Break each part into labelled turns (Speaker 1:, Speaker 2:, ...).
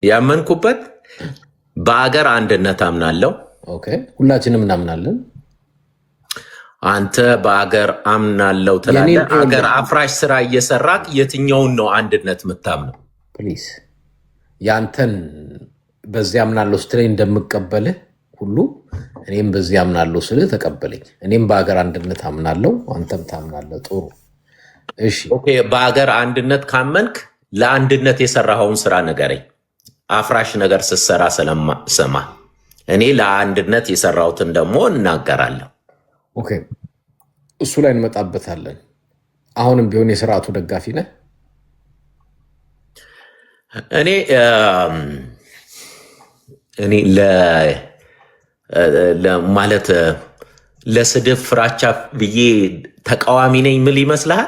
Speaker 1: ያመንኩበት በአገር አንድነት አምናለሁ።
Speaker 2: ኦኬ፣ ሁላችንም እናምናለን።
Speaker 1: አንተ በአገር አምናለሁ ትላለህ። አገር አፍራሽ ስራ እየሰራክ የትኛውን ነው አንድነት የምታምነው?
Speaker 2: ፕሊዝ ያንተን በዚህ አምናለሁ ስትለኝ እንደምቀበልህ ሁሉ እኔም በዚህ አምናለሁ ስልህ ተቀበለኝ። እኔም በአገር አንድነት አምናለሁ፣ አንተም ታምናለህ። ጥሩ እሺ።
Speaker 1: ኦኬ፣ በአገር አንድነት ካመንክ ለአንድነት የሰራኸውን ስራ ንገረኝ። አፍራሽ ነገር ስትሰራ ስለሰማ እኔ ለአንድነት የሰራሁትን ደግሞ እናገራለሁ።
Speaker 2: ኦኬ፣ እሱ ላይ እንመጣበታለን። አሁንም ቢሆን የስርዓቱ ደጋፊ ነህ?
Speaker 1: እኔ ማለት ለስድብ ፍራቻ ብዬ ተቃዋሚ ነኝ ምል ይመስልሃል?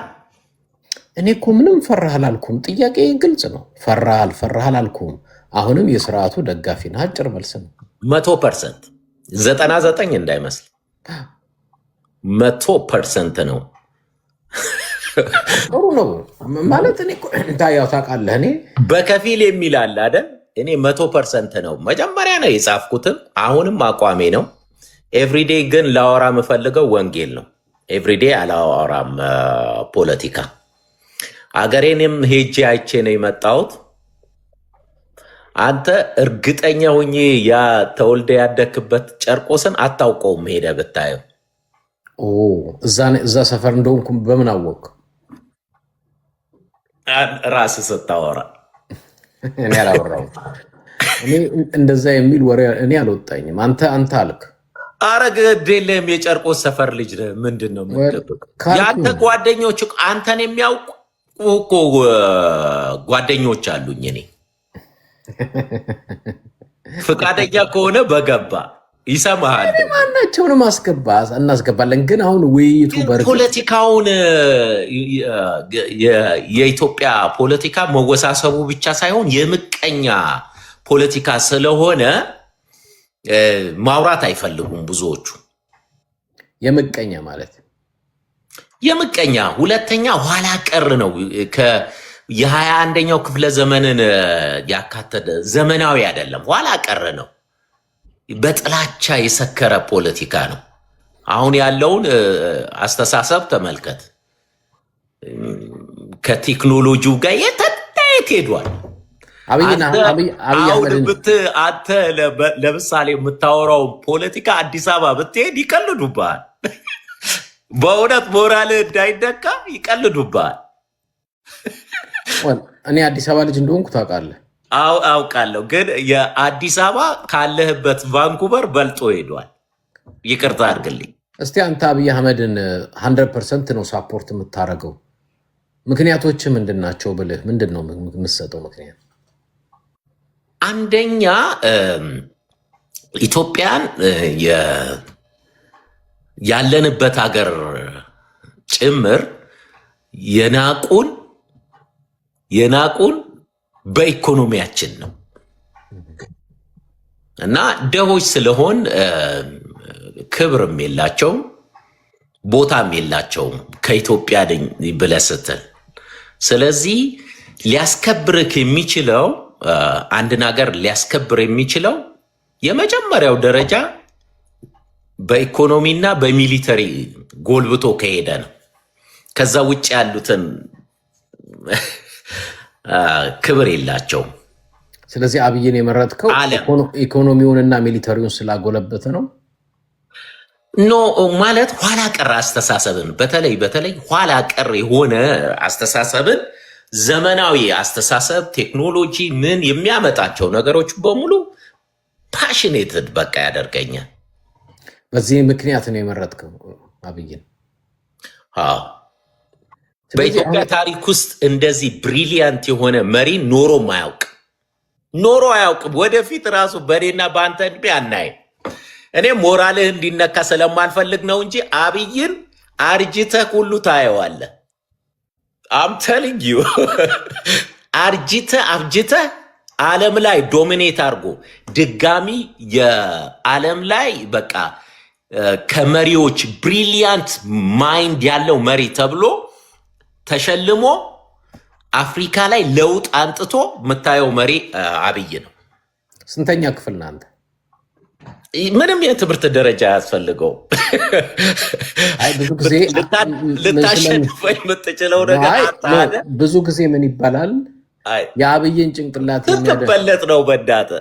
Speaker 2: እኔ እኮ ምንም ፈራህ አላልኩም። ጥያቄ ግልጽ ነው። ፈራህ አላልኩም። አሁንም የስርዓቱ ደጋፊ ነህ? አጭር መልስ ነው።
Speaker 1: 100% 99 እንዳይመስል 100% ነው።
Speaker 2: ጥሩ ነው ማለት እኔ ታያው ታውቃለህ። እኔ
Speaker 1: በከፊል የሚል አለ አይደል? እኔ 100% ነው። መጀመሪያ ነው የጻፍኩትም አሁንም አቋሜ ነው። ኤቭሪዴ ግን ላወራ የምፈልገው ወንጌል ነው። ኤቭሪዴ አላወራም ፖለቲካ። አገሬንም ሄጄ አይቼ ነው የመጣሁት። አንተ እርግጠኛ ሁኜ ያ ተወልደ ያደክበት ጨርቆስን አታውቀውም። ሄደ ብታየው
Speaker 2: እዛ ሰፈር እንደሆንኩ በምን አወቅ?
Speaker 1: ራስ ስታወራ
Speaker 2: እኔ አላወራሁም። እኔ እንደዛ የሚል ወሬ እኔ አልወጣኝም። አንተ አልክ።
Speaker 1: አረ ግድ የለም የጨርቆስ ሰፈር ልጅ ምንድን ነው የአንተ ጓደኞች? አንተን የሚያውቁ እኮ ጓደኞች አሉኝ። እኔ ፍቃደኛ ከሆነ በገባ ይሰማሃል።
Speaker 2: ማናቸውንም እናስገባለን። ግን አሁን ውይይቱ
Speaker 1: ፖለቲካውን የኢትዮጵያ ፖለቲካ መወሳሰቡ ብቻ ሳይሆን የምቀኛ ፖለቲካ ስለሆነ ማውራት አይፈልጉም ብዙዎቹ።
Speaker 2: የምቀኛ ማለት
Speaker 1: የምቀኛ ሁለተኛ ኋላ ቀር ነው። የ21ኛው ክፍለ ዘመንን ያካተተ ዘመናዊ አይደለም፣ ኋላ ቀር ነው። በጥላቻ የሰከረ ፖለቲካ ነው። አሁን ያለውን አስተሳሰብ ተመልከት። ከቴክኖሎጂው ጋር የት ሄዷል? አንተ ለምሳሌ የምታወራውን ፖለቲካ አዲስ አበባ ብትሄድ ይቀልዱብሃል። በእውነት ሞራል እንዳይነካ ይቀልዱብሃል።
Speaker 2: እኔ አዲስ አበባ ልጅ እንደሆንኩ ታውቃለህ።
Speaker 1: አውቃለሁ፣ ግን የአዲስ አበባ ካለህበት ቫንኩቨር በልጦ ሄዷል። ይቅርታ አድርግልኝ።
Speaker 2: እስቲ አንተ አብይ አህመድን 100% ነው ሳፖርት የምታደርገው? ምክንያቶች ምንድን ናቸው ብልህ ምንድን ነው የምትሰጠው ምክንያት?
Speaker 1: አንደኛ ኢትዮጵያን ያለንበት ሀገር ጭምር የናቁን በኢኮኖሚያችን ነው እና ደሆች ስለሆን ክብርም የላቸውም ቦታም የላቸውም ከኢትዮጵያ ብለህ ስትል። ስለዚህ ሊያስከብርክ የሚችለው አንድን ሀገር ሊያስከብር የሚችለው የመጀመሪያው ደረጃ በኢኮኖሚና በሚሊተሪ ጎልብቶ ከሄደ ነው። ከዛ ውጭ ያሉትን ክብር የላቸውም።
Speaker 2: ስለዚህ አብይን የመረጥከው ኢኮኖሚውንና ሚሊተሪውን ስላጎለበተ ነው?
Speaker 1: ኖ ማለት ኋላ ቀር አስተሳሰብን በተለይ ኋላ ቀር የሆነ አስተሳሰብን ዘመናዊ አስተሳሰብ ቴክኖሎጂ ምን የሚያመጣቸው ነገሮች በሙሉ ፓሽኔትድ በቃ ያደርገኛል።
Speaker 2: በዚህ ምክንያት ነው የመረጥከው አብይን?
Speaker 1: በኢትዮጵያ ታሪክ ውስጥ እንደዚህ ብሪሊያንት የሆነ መሪ ኖሮ አያውቅም። ወደፊት ራሱ በእኔና በአንተ ዕድሜ አናይም። እኔ ሞራልህ እንዲነካ ስለማልፈልግ ነው እንጂ አብይን አርጅተህ ሁሉ ታየዋለህ። አምተልኝ አብጅተህ ዓለም ላይ ዶሚኔት አድርጎ ድጋሚ የዓለም ላይ በቃ ከመሪዎች ብሪሊያንት ማይንድ ያለው መሪ ተብሎ ተሸልሞ አፍሪካ ላይ ለውጥ አንጥቶ የምታየው መሪ አብይ ነው።
Speaker 2: ስንተኛ ክፍል ነህ አንተ?
Speaker 1: ምንም የትምህርት ደረጃ ያስፈልገው
Speaker 2: ብዙ ጊዜ
Speaker 1: ልታሸንፈው የምትችለው ነገር አጣለ።
Speaker 2: ብዙ ጊዜ ምን ይባላል? የአብይን ጭንቅላት
Speaker 1: ትበለጥ ነው። በዳተ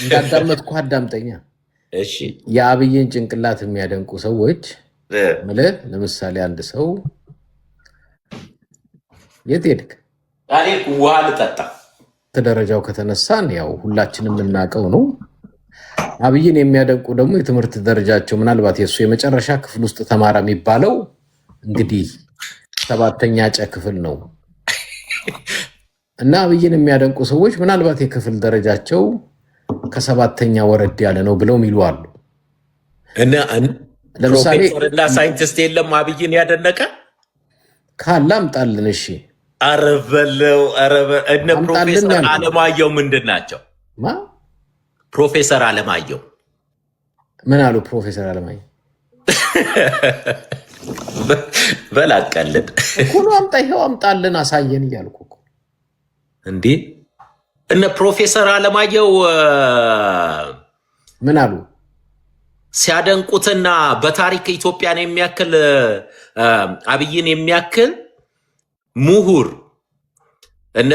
Speaker 2: እንዳዳመጥኩ አዳምጠኛ።
Speaker 1: እሺ፣
Speaker 2: የአብይን ጭንቅላት የሚያደንቁ ሰዎች ምልህ፣ ለምሳሌ አንድ ሰው የት ሄድክ?
Speaker 1: ውሃ ልጠጣ።
Speaker 2: ደረጃው ከተነሳን ያው ሁላችንም የምናውቀው ነው። አብይን የሚያደንቁ ደግሞ የትምህርት ደረጃቸው ምናልባት የእሱ የመጨረሻ ክፍል ውስጥ ተማረ የሚባለው እንግዲህ 7ኛ ጨ ክፍል ነው እና አብይን የሚያደንቁ ሰዎች ምናልባት የክፍል ደረጃቸው ከ7ኛ ወረድ ያለ ነው ብለው ሚሉ አሉ።
Speaker 1: ለምሳሌ ፕሮፌሰርና ሳይንቲስት የለም አብይን ያደነቀ
Speaker 2: ካለ አምጣልን። እሺ፣
Speaker 1: አረበለው እነ ፕሮፌሰር አለማየሁ ምንድን ናቸው? ፕሮፌሰር አለማየሁ
Speaker 2: ምን አሉ? ፕሮፌሰር አለማየሁ
Speaker 1: በላቀልን
Speaker 2: ሁሉ አምጣ፣ ይኸው አምጣልን፣ አሳየን እያልኩ እኮ
Speaker 1: እንዴ። እነ ፕሮፌሰር አለማየሁ
Speaker 2: ምን አሉ?
Speaker 1: ሲያደንቁትና በታሪክ ኢትዮጵያን የሚያክል አብይን የሚያክል ምሁር እነ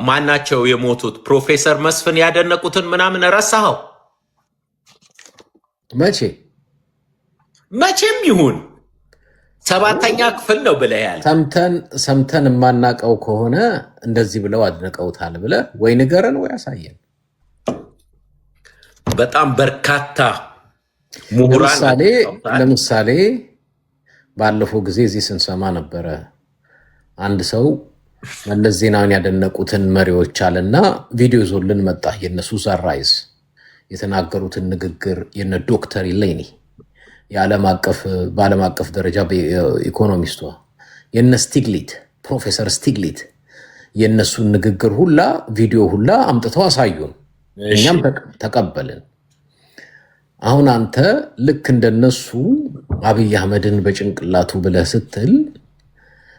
Speaker 1: ማናቸው የሞቱት ፕሮፌሰር መስፍን ያደነቁትን ምናምን ረሳኸው? መቼም ይሁን 7ኛ ክፍል ነው ብለህ ያለ
Speaker 2: ሰምተን የማናቀው ከሆነ እንደዚህ ብለው አድንቀውታል ብለህ ወይ ንገረን ወይ አሳየን።
Speaker 1: በጣም በርካታ ምሁራን
Speaker 2: ለምሳሌ ባለፈው ጊዜ እዚህ ስንሰማ ነበረ አንድ ሰው መለስ ዜናዊን ያደነቁትን መሪዎች አለና ቪዲዮ ይዞልን መጣ። የነሱ ሰራይዝ የተናገሩትን ንግግር የነ ዶክተር ኢሌኒ በዓለም አቀፍ ደረጃ ኢኮኖሚስቷ የነ ስቲግሊት ፕሮፌሰር ስቲግሊት የነሱን ንግግር ሁላ ቪዲዮ ሁላ አምጥተው አሳዩን። እኛም ተቀበልን። አሁን አንተ ልክ እንደነሱ አብይ አህመድን በጭንቅላቱ ብለህ ስትል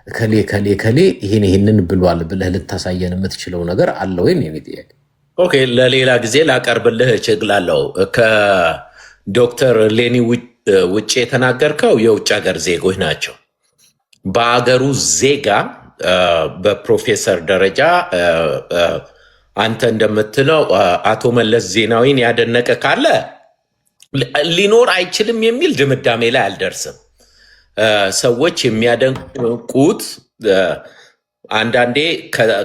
Speaker 2: ከሌ ይሄንን ብሏል ብለህ ልታሳየን የምትችለው ነገር አለ ወይ? እኔ ጥያቄ
Speaker 1: ኦኬ፣ ለሌላ ጊዜ ላቀርብልህ እችላለሁ። ከዶክተር ሌኒ ውጭ የተናገርከው የውጭ ሀገር ዜጎች ናቸው። በአገሩ ዜጋ በፕሮፌሰር ደረጃ አንተ እንደምትለው አቶ መለስ ዜናዊን ያደነቀ ካለ ሊኖር አይችልም የሚል ድምዳሜ ላይ አልደርስም። ሰዎች የሚያደንቁት አንዳንዴ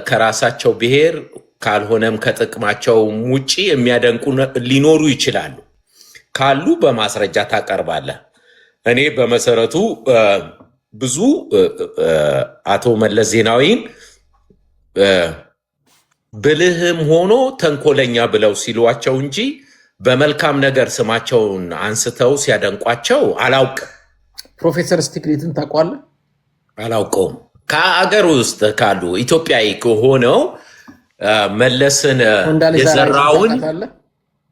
Speaker 1: ከራሳቸው ብሔር ካልሆነም ከጥቅማቸው ውጭ የሚያደንቁ ሊኖሩ ይችላሉ። ካሉ በማስረጃ ታቀርባለህ። እኔ በመሰረቱ ብዙ አቶ መለስ ዜናዊን ብልህም ሆኖ ተንኮለኛ ብለው ሲሏቸው እንጂ በመልካም ነገር ስማቸውን አንስተው ሲያደንቋቸው አላውቅም።
Speaker 2: ፕሮፌሰር ስቲግሊትን ታውቀዋለህ?
Speaker 1: አላውቀውም። ከአገር ውስጥ ካሉ ኢትዮጵያዊ ከሆነው መለስን የዘራውን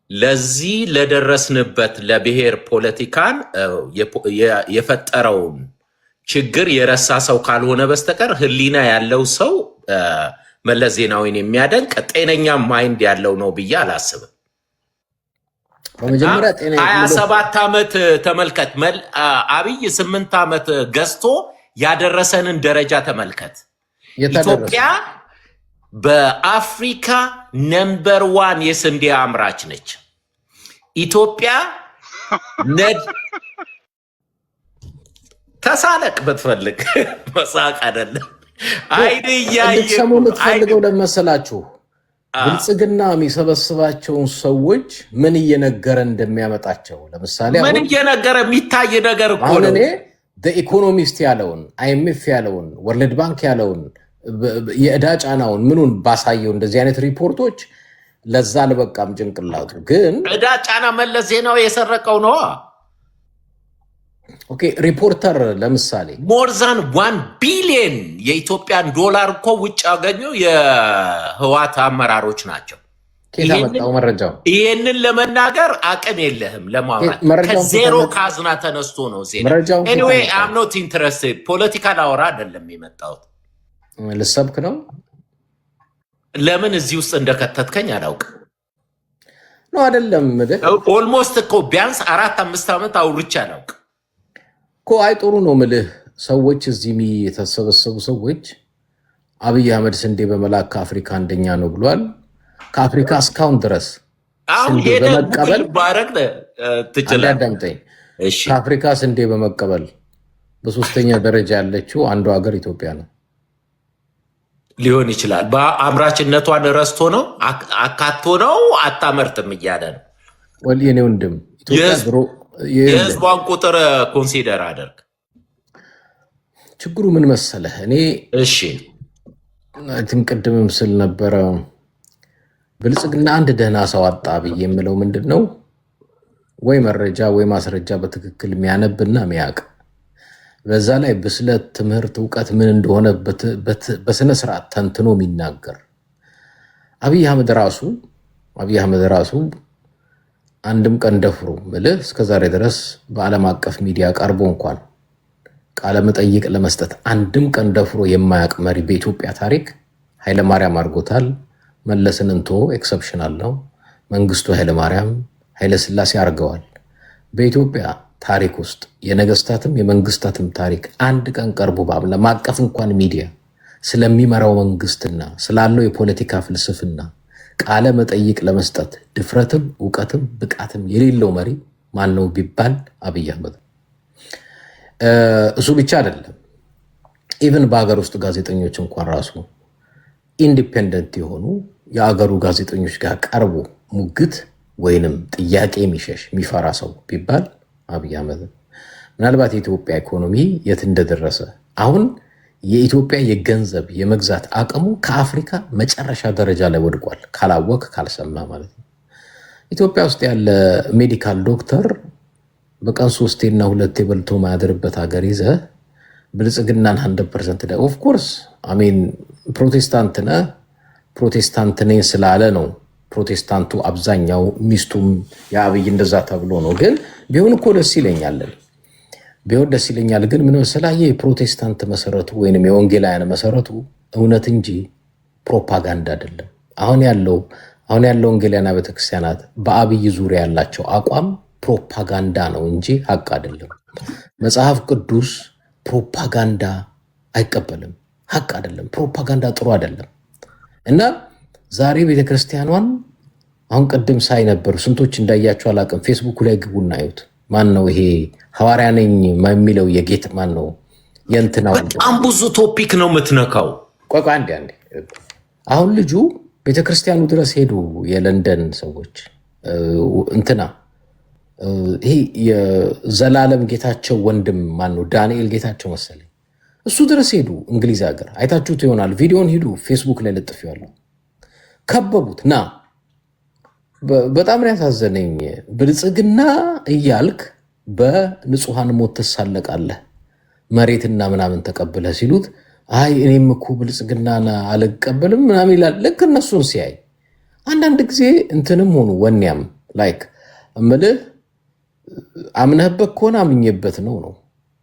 Speaker 1: ለዚህ ለደረስንበት ለብሔር ፖለቲካን የፈጠረውን ችግር የረሳ ሰው ካልሆነ በስተቀር ሕሊና ያለው ሰው መለስ ዜናዊን የሚያደንቅ ጤነኛ ማይንድ ያለው ነው ብዬ አላስብም። 27 ዓመት ተመልከት። አብይ 8 ዓመት ገዝቶ ያደረሰንን ደረጃ ተመልከት። ኢትዮጵያ በአፍሪካ ነምበር 1 የስንዴ አምራች ነች። ኢትዮጵያ ተሳለቅ ብትፈልግ መሳቅ አይደለም። አይን
Speaker 2: እንድትሰሙ የምትፈልገው ለመሰላችሁ ብልጽግና የሚሰበስባቸውን ሰዎች ምን እየነገረ እንደሚያመጣቸው ለምሳሌ
Speaker 1: ምን እየነገረ የሚታይ ነገር እኮ ነው።
Speaker 2: እኔ ኢኮኖሚስት ያለውን አይኤምኤፍ ያለውን ወርልድ ባንክ ያለውን የዕዳ ጫናውን ምኑን ባሳየው እንደዚህ አይነት ሪፖርቶች ለዛ አልበቃም ጭንቅላቱ። ግን
Speaker 1: ዕዳ ጫና መለስ ዜናዊ የሰረቀው ነው።
Speaker 2: ኦኬ ሪፖርተር ለምሳሌ
Speaker 1: ሞርዛን 1 ቢሊየን የኢትዮጵያን ዶላር እኮ ውጭ ያገኙ የህዋት አመራሮች ናቸው።
Speaker 2: ከታመጣው መረጃው
Speaker 1: ይሄንን ለመናገር አቅም የለህም ለማውራት ከዜሮ ካዝና ተነስቶ ነው ዜና። ኤኒዌይ አም ኖት ኢንትረስትድ ፖለቲካል አወራ አይደለም የመጣሁት።
Speaker 2: ልሰብክ ነው
Speaker 1: ለምን እዚህ ውስጥ እንደከተትከኝ አላውቅም።
Speaker 2: ነው አይደለም።
Speaker 1: ኦልሞስት እኮ ቢያንስ 4-5 ዓመት አውርቼ አላውቅም
Speaker 2: እኮ። አይ ጥሩ ነው ምልህ ሰዎች እዚህ የተሰበሰቡ ሰዎች አብይ አህመድ ስንዴ በመላክ ከአፍሪካ አንደኛ ነው ብሏል። ከአፍሪካ እስካሁን ድረስ
Speaker 1: አሁን
Speaker 2: ስንዴ በመቀበል
Speaker 1: ባረግ ትችላለህ።
Speaker 2: አዳምጠኝ። ከአፍሪካ ስንዴ በመቀበል በሶስተኛ ደረጃ ያለችው አንዱ ሀገር ኢትዮጵያ ነው።
Speaker 1: ሊሆን ይችላል በአምራችነቷን ረስቶ ነው አካቶ ነው አታመርትም እያለ ነው።
Speaker 2: የኔ ወንድም
Speaker 1: የህዝቧን ቁጥር ኮንሲደር አደርግ።
Speaker 2: ችግሩ ምን መሰለህ? እኔ ቅድምም ስል ነበረ ብልጽግና አንድ ደህና ሰው አጣ ብዬ የምለው ምንድን ነው? ወይ መረጃ ወይ ማስረጃ በትክክል የሚያነብና የሚያውቅ በዛ ላይ ብስለት፣ ትምህርት፣ እውቀት ምን እንደሆነ በስነ ስርዓት ተንትኖ የሚናገር አብይ አህመድ ራሱ አንድም ቀን ደፍሮ ብልህ እስከዛሬ ድረስ በዓለም አቀፍ ሚዲያ ቀርቦ እንኳን ቃለ መጠይቅ ለመስጠት አንድም ቀን ደፍሮ የማያውቅ መሪ በኢትዮጵያ ታሪክ ኃይለማርያም አድርጎታል። መለስን እንቶ ኤክሰፕሽናል ነው። መንግስቱ ኃይለማርያም፣ ኃይለስላሴ አድርገዋል። በኢትዮጵያ ታሪክ ውስጥ የነገስታትም የመንግስታትም ታሪክ አንድ ቀን ቀርቦ በዓለም አቀፍ እንኳን ሚዲያ ስለሚመራው መንግስትና ስላለው የፖለቲካ ፍልስፍና ቃለ መጠይቅ ለመስጠት ድፍረትም እውቀትም ብቃትም የሌለው መሪ ማን ነው ቢባል አብይ አህመድ። እሱ ብቻ አይደለም። ኢቭን በሀገር ውስጥ ጋዜጠኞች እንኳን ራሱ ኢንዲፔንደንት የሆኑ የአገሩ ጋዜጠኞች ጋር ቀርቦ ሙግት ወይንም ጥያቄ የሚሸሽ የሚፈራ ሰው ቢባል አብይ አህመድ። ምናልባት የኢትዮጵያ ኢኮኖሚ የት እንደደረሰ አሁን የኢትዮጵያ የገንዘብ የመግዛት አቅሙ ከአፍሪካ መጨረሻ ደረጃ ላይ ወድቋል። ካላወቅ ካልሰማ ማለት ነው። ኢትዮጵያ ውስጥ ያለ ሜዲካል ዶክተር በቀን 3ና 2 በልቶ ማያድርበት ሀገር ይዘ ብልጽግናን 100% ላይ ኦፍኮርስ አሜን ፕሮቴስታንት ነኝ ስላለ ነው። ፕሮቴስታንቱ አብዛኛው ሚስቱም የአብይ እንደዛ ተብሎ ነው። ግን ቢሆን እኮ ደስ ይለኛል ግን ምን መሰለህ የፕሮቴስታንት መሰረቱ ወይንም የወንጌላውያን መሰረቱ እውነት እንጂ ፕሮፓጋንዳ አይደለም። አሁን ያለው ወንጌላውያን ቤተክርስቲያናት በአብይ ዙሪያ ያላቸው አቋም ፕሮፓጋንዳ ነው እንጂ ሀቅ አይደለም። መጽሐፍ ቅዱስ ፕሮፓጋንዳ አይቀበልም፣ ሀቅ አይደለም። ፕሮፓጋንዳ ጥሩ አይደለም። እና ዛሬ ቤተክርስቲያኗን አሁን ቅድም ሳይ ነበሩ ስንቶች እንዳያቸው አላውቅም። ፌስቡክ ላይ ግቡና አዩት። ማን ነው ይሄ ሐዋርያ ነኝ የሚለው የጌት ማን ነው? የእንትናው
Speaker 1: በጣም ብዙ ቶፒክ ነው የምትነካው።
Speaker 2: ቆይ አንዴ አሁን ልጁ ቤተክርስቲያኑ ድረስ ሄዱ። የለንደን ሰዎች እንትና ይሄ የዘላለም ጌታቸው ወንድም ማን ነው? ዳንኤል ጌታቸው መሰለኝ። እሱ ድረስ ሄዱ እንግሊዝ ሀገር። አይታችሁት ይሆናል ቪዲዮን፣ ሂዱ ፌስቡክ ላይ ለጥፌዋለሁ። ከበቡት። ና በጣም ነው ያሳዘነኝ። ብልጽግና እያልክ በንጹሐን ሞት ትሳለቃለህ መሬትና ምናምን ተቀብለህ ሲሉት አይ እኔም እኮ ብልጽግናን አልቀበልም ምናምን ይላል። ልክ እነሱን ሲያይ አንዳንድ ጊዜ እንትንም ሆኑ ወኔያም ላይክ እምልህ አምነህበት ከሆነ አምኜበት ነው።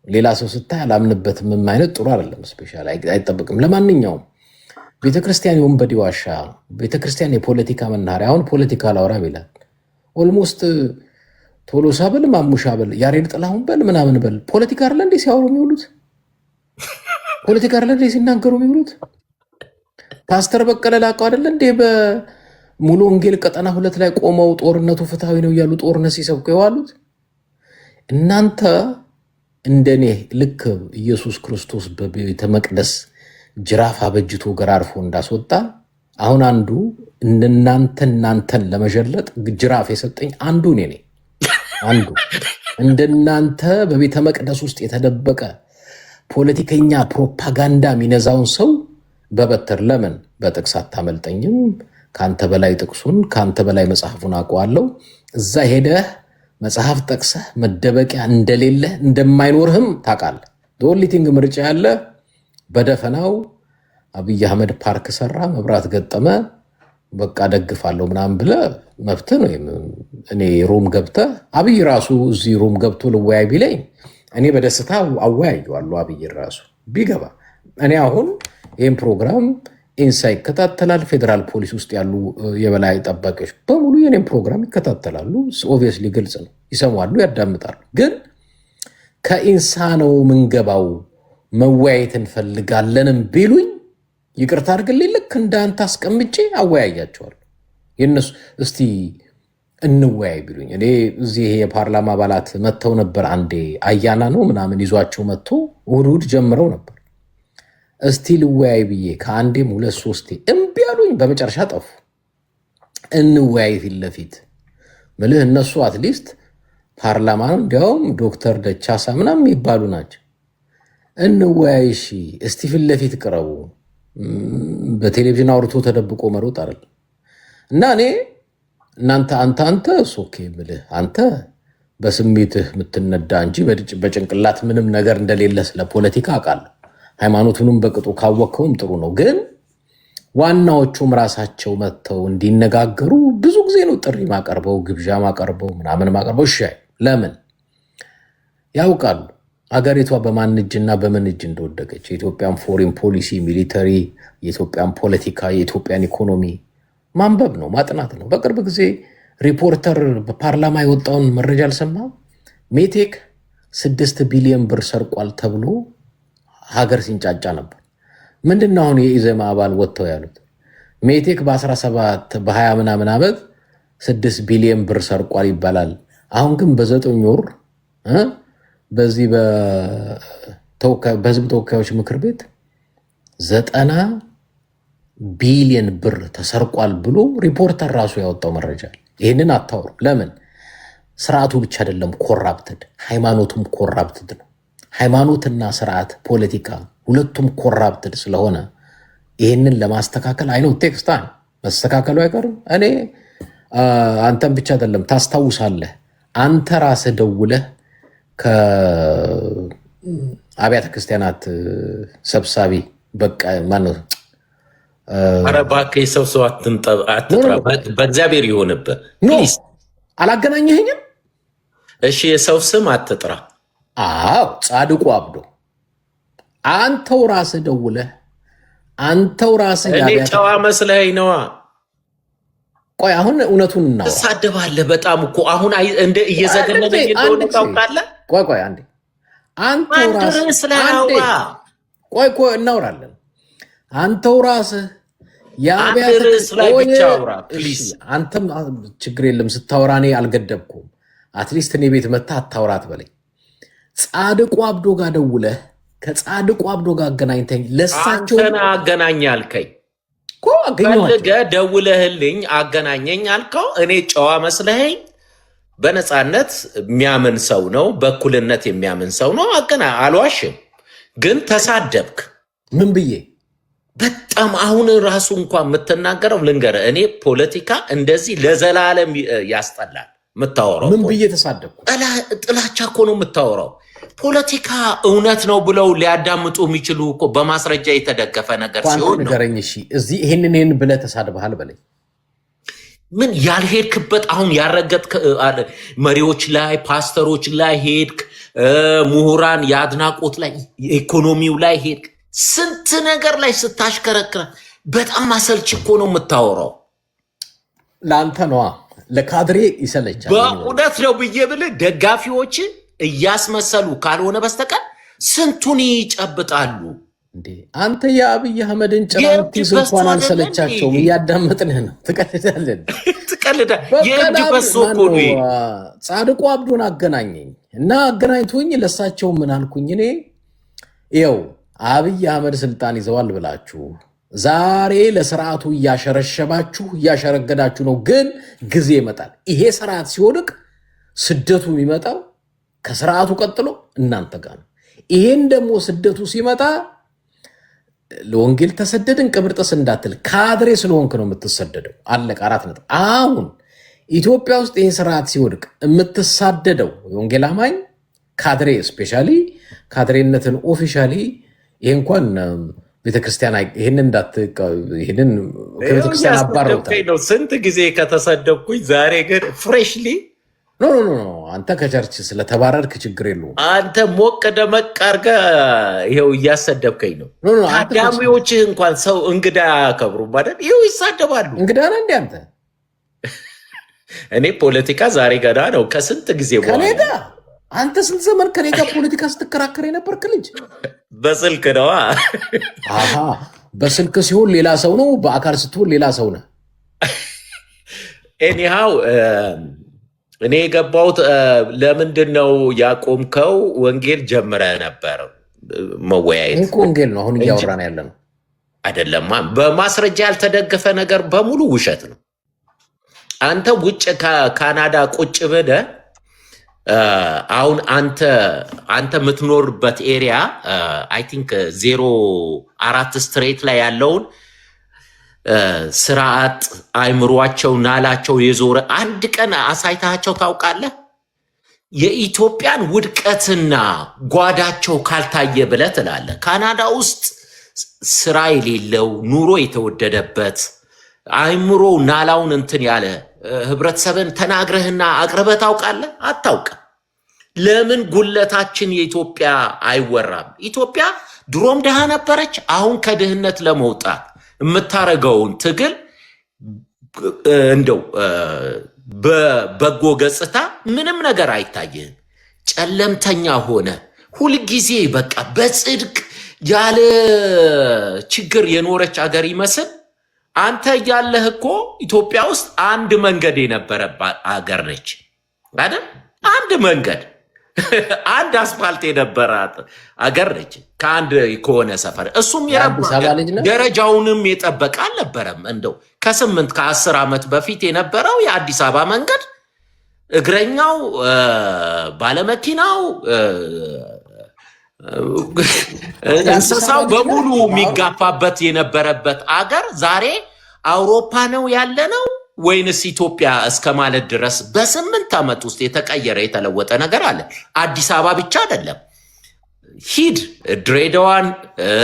Speaker 2: ሌላ ሰው ስታይ አላምንበትም አይነት ጥሩ አይደለም። ስፔሻል አይጠብቅም። ለማንኛውም ቤተክርስቲያን የወንበዴ ዋሻ፣ ቤተክርስቲያን የፖለቲካ መናኸሪያ። አሁን ፖለቲካ ላውራ ይላል። ኦልሞስት ቶሎሳ በል ማሙሻ በል ያሬድ ጥላሁን በል ምናምን በል ፖለቲካ አይደለ እንዴ ሲያወሩ የሚውሉት? ፖለቲካ አይደለ እንዴ ሲናገሩ የሚውሉት? ፓስተር በቀለ ላቀው አይደለ እንዴ በሙሉ ወንጌል ቀጠና 2 ላይ ቆመው ጦርነቱ ፍትሐዊ ነው እያሉ ጦርነት ሲሰብኩ የዋሉት? እናንተ እንደኔ ልክ ኢየሱስ ክርስቶስ በቤተ መቅደስ ጅራፍ አበጅቶ ገራርፎ እንዳስወጣ አሁን አንዱ እናንተን ለመጀለጥ ጅራፍ የሰጠኝ አንዱ እኔ ነኝ። አንዱ እንደናንተ በቤተ መቅደስ ውስጥ የተደበቀ ፖለቲከኛ ፕሮፓጋንዳ የሚነዛውን ሰው በበትር ለምን በጥቅስ አታመልጠኝም? ከአንተ በላይ ጥቅሱን ከአንተ በላይ መጽሐፉን አውቀዋለሁ። እዛ ሄደህ መጽሐፍ ጠቅሰህ መደበቂያ እንደሌለ እንደማይኖርህም ታውቃለህ። ዶሊቲንግ ምርጫ ያለ በደፈናው አብይ አህመድ ፓርክ ሰራ፣ መብራት ገጠመ፣ በቃ ደግፋለሁ ምናምን ብለህ መብትህ ነው። እኔ ሩም ገብተህ አብይ ራሱ እዚህ ሩም ገብቶ ልወያይ ቢለኝ እኔ በደስታ አወያየዋለሁ። አብይ ራሱ ቢገባ እኔ አሁን ይህም ፕሮግራም ኢንሳ ይከታተላል። ፌዴራል ፖሊስ ውስጥ ያሉ የበላይ ጠባቂዎች በሙሉ የኔም ፕሮግራም ይከታተላሉ። ኦብቪየስሊ ግልጽ ነው፣ ይሰማሉ፣ ያዳምጣሉ። ግን ከኢንሳ ነው ምንገባው መወያየት እንፈልጋለንም ቢሉኝ ይቅርታ አድርግልኝ፣ ልክ እንዳንተ አስቀምጬ አወያያቸዋለሁ። የነሱ እስቲ እንወያይ ቢሉኝ እኔ እዚህ የፓርላማ አባላት መጥተው ነበር። አንዴ አያና ነው ምናምን ይዟቸው መጥቶ እሑድ ጀምረው ነበር። እስቲ ልወያይ ብዬ ከአንዴም 2-3 እምቢ አሉኝ። በመጨረሻ ጠፉ። እንወያይ ፊት ለፊት ምልህ እነሱ አትሊስት ፓርላማ ነው፣ እንዲያውም ዶክተር ደቻሳ ምናምን የሚባሉ ናቸው። እንወያይ እሺ፣ እስቲ ፊት ለፊት ቅረቡ። በቴሌቪዥን አውርቶ ተደብቆ መሮጥ አይደለም። እና እኔ እናንተ አንተ ሶኬ ምልህ አንተ በስሜትህ የምትነዳ እንጂ በጭንቅላት ምንም ነገር እንደሌለ ስለ ፖለቲካ አውቃለሁ። ሃይማኖቱንም በቅጡ ካወቅከውም ጥሩ ነው። ግን ዋናዎቹም ራሳቸው መጥተው እንዲነጋገሩ ብዙ ጊዜ ነው ጥሪ ማቀርበው፣ ግብዣ ማቀርበው፣ ምናምን ማቀርበው። እሺ ለምን ያውቃሉ ሀገሪቷ በማን እጅና በምን እጅ እንደወደቀች። የኢትዮጵያን ፎሬን ፖሊሲ፣ ሚሊተሪ፣ የኢትዮጵያን ፖለቲካ፣ የኢትዮጵያን ኢኮኖሚ ማንበብ ነው፣ ማጥናት ነው። በቅርብ ጊዜ ሪፖርተር በፓርላማ የወጣውን መረጃ አልሰማም? ሜቴክ 6 ቢሊዮን ብር ሰርቋል ተብሎ ሀገር ሲንጫጫ ነበር። ምንድነው አሁን የኢዜማ አባል ወጥተው ያሉት? ሜቴክ በ17 በ20 ምናምን ዓመት 6 ቢሊዮን ብር ሰርቋል ይባላል። አሁን ግን በ9 ወር በዚህ በህዝብ ተወካዮች ምክር ቤት 90 ቢሊዮን ብር ተሰርቋል ብሎ ሪፖርተር ራሱ ያወጣው መረጃ። ይህንን አታውሩ። ለምን? ስርዓቱ ብቻ አይደለም ኮራፕትድ፣ ሃይማኖቱም ኮራፕትድ ነው። ሃይማኖትና ስርዓት ፖለቲካ ሁለቱም ኮራፕትድ ስለሆነ ይህንን ለማስተካከል አይነው ቴክስታ መስተካከሉ አይቀርም። እኔ አንተም ብቻ አይደለም ታስታውሳለህ፣ አንተ ራስህ ደውለህ ከአብያተ ክርስቲያናት ሰብሳቢ በቃ ማነው
Speaker 1: ኧረ እባክህ ሰው አትጥራ፣ በእግዚአብሔር ይሆንብህ።
Speaker 2: አላገናኘኸኝም?
Speaker 1: እሺ የሰው ስም አትጥራ።
Speaker 2: አዎ ጻድቁ አብዶ አንተው ራስህ ደውለህ አንተው ራስህ
Speaker 1: እኔ ጨዋ መስለኸኝ ነዋ።
Speaker 2: ቆይ አሁን እውነቱን እናውራ።
Speaker 1: ትሳደባለህ በጣም እኮ አሁን እንደ እየዘገነነኝ እንደሆነ ታውቃለህ።
Speaker 2: ቆይ አንዴ አንተው ራስህ ቆይ እናውራለን። አንተው ራስህ አንተም ችግር የለም ስታወራ እኔ አልገደብኩም። አትሊስት እኔ ቤት መታ አታውራት በለኝ። ጻድቁ አብዶ ጋር ደውለህ ከጻድቁ አብዶ ጋር አገናኝተኝ። ለሳቸው
Speaker 1: አገናኝ አልከኝ እኮ ፈልገህ ደውለህልኝ አገናኘኝ አልከው። እኔ ጨዋ መስለኸኝ በነፃነት የሚያምን ሰው ነው፣ በእኩልነት የሚያምን ሰው ነው። አልዋሽም። ግን ተሳደብክ።
Speaker 2: ምን ብዬ?
Speaker 1: በጣም አሁን ራሱ እንኳን የምትናገረው ልንገርህ፣ እኔ ፖለቲካ እንደዚህ ለዘላለም ያስጠላል። የምታወራው
Speaker 2: ምን ብዬ ተሳደብኩ?
Speaker 1: ጥላቻ እኮ ነው የምታወራው። ፖለቲካ እውነት ነው ብለው ሊያዳምጡ የሚችሉ እኮ በማስረጃ የተደገፈ ነገር ሲሆን ነው።
Speaker 2: ንገረኝ እሺ፣ እዚህ ይህንን ብለህ ተሳድበሃል በለኝ።
Speaker 1: ምን ያልሄድክበት አሁን ያረገጥክ መሪዎች ላይ ፓስተሮች ላይ ሄድክ፣ ምሁራን የአድናቆት ላይ ኢኮኖሚው ላይ ሄድክ፣ ስንት ነገር ላይ ስታሽከረክረ በጣም አሰልች እኮ ነው የምታወራው።
Speaker 2: ለአንተ ነዋ፣ ለካድሬ ይሰለቻል።
Speaker 1: በእውነት ነው ብዬ ብልህ ደጋፊዎች እያስመሰሉ ካልሆነ በስተቀር ስንቱን ይጨብጣሉ።
Speaker 2: እንዴ አንተ የአብይ አህመድን ጭራውቲስ እንኳን አልሰለቻቸውም። እያዳመጥንህ ነው። ትቀልዳለን። ጻድቁ አብዶን አገናኘኝ እና አገናኝቶኝ ለሳቸው ምን አልኩኝ እኔ ይኸው አብይ አህመድ ስልጣን ይዘዋል ብላችሁ ዛሬ ለስርዓቱ እያሸረሸባችሁ እያሸረገዳችሁ ነው። ግን ጊዜ ይመጣል። ይሄ ስርዓት ሲወድቅ ስደቱ የሚመጣው ከስርዓቱ ቀጥሎ እናንተ ጋር ነው። ይሄን ደግሞ ስደቱ ሲመጣ ለወንጌል ተሰደድን ቅብርጥስ እንዳትል፣ ካድሬ ስለሆንክ ነው የምትሰደደው። አለቀ። 4 ነጥብ። አሁን ኢትዮጵያ ውስጥ ይሄ ስርዓት ሲወድቅ የምትሳደደው የወንጌል አማኝ ካድሬ፣ ስፔሻሊ ካድሬነትን ኦፊሻሊ ይሄ እንኳን ቤተክርስቲያን ይህንን ከቤተክርስቲያን አባረውታል።
Speaker 1: ስንት ጊዜ ከተሰደብኩኝ ዛሬ ግን ፍሬሽሊ
Speaker 2: ኖ ኖ ኖ አንተ ከቸርች ስለተባረርክ ችግር የለውም።
Speaker 1: አንተ ሞቅ ደመቅ አድርገህ ይኸው እያሰደብከኝ ነው። ታዳሚዎችህ እንኳን ሰው እንግዳ አያከብሩም አይደል? ይኸው ይሳደባሉ።
Speaker 2: እንግዳ ነህ እንደ አንተ።
Speaker 1: እኔ ፖለቲካ ዛሬ ገና ነው ከስንት ጊዜ በኋላ።
Speaker 2: አንተ ስንት ዘመን ከኔ ጋር ፖለቲካ ስትከራከር የነበርክ ልጅ።
Speaker 1: በስልክ ነዋ።
Speaker 2: በስልክ ሲሆን ሌላ ሰው ነው፣ በአካል ስትሆን ሌላ ሰው ነህ።
Speaker 1: ኤኒሃው እኔ የገባሁት ለምንድን ነው ያቆምከው? ወንጌል ጀምረህ ነበር መወያየት።
Speaker 2: ወንጌል ነው አሁን እያወራን ያለ ነው
Speaker 1: አይደለማ። በማስረጃ ያልተደገፈ ነገር በሙሉ ውሸት ነው። አንተ ውጭ ከካናዳ ቁጭ ብለህ አሁን አንተ የምትኖርበት ኤሪያ አይ ቲንክ 04 ስትሬት ላይ ያለውን ስርዓት አይምሯቸው ናላቸው የዞረ አንድ ቀን አሳይታቸው ታውቃለህ? የኢትዮጵያን ውድቀትና ጓዳቸው ካልታየ ብለህ ትላለህ። ካናዳ ውስጥ ስራ የሌለው ኑሮ የተወደደበት አይምሮ ናላውን እንትን ያለ ህብረተሰብን ተናግረህና አቅርበህ ታውቃለህ? አታውቅም። ለምን ጉለታችን የኢትዮጵያ አይወራም? ኢትዮጵያ ድሮም ድሃ ነበረች። አሁን ከድህነት ለመውጣት የምታረገውን ትግል እንደው በበጎ ገጽታ ምንም ነገር አይታይህም። ጨለምተኛ ሆነ ሁልጊዜ በቃ በጽድቅ ያለ ችግር የኖረች አገር ይመስል አንተ እያለህ እኮ ኢትዮጵያ ውስጥ አንድ መንገድ የነበረባት አገር ነች አይደል? አንድ መንገድ አንድ አስፋልት የነበራት አገር ነች ከአንድ ከሆነ ሰፈር። እሱም ደረጃውንም የጠበቀ አልነበረም። እንደው ከ8-10 ዓመት በፊት የነበረው የአዲስ አበባ መንገድ እግረኛው፣ ባለመኪናው፣ እንስሳው በሙሉ የሚጋፋበት የነበረበት አገር ዛሬ አውሮፓ ነው ያለ ነው ወይንስ ኢትዮጵያ እስከ ማለት ድረስ በ8 ዓመት ውስጥ የተቀየረ የተለወጠ ነገር አለ። አዲስ አበባ ብቻ አይደለም፣ ሂድ ድሬዳዋን፣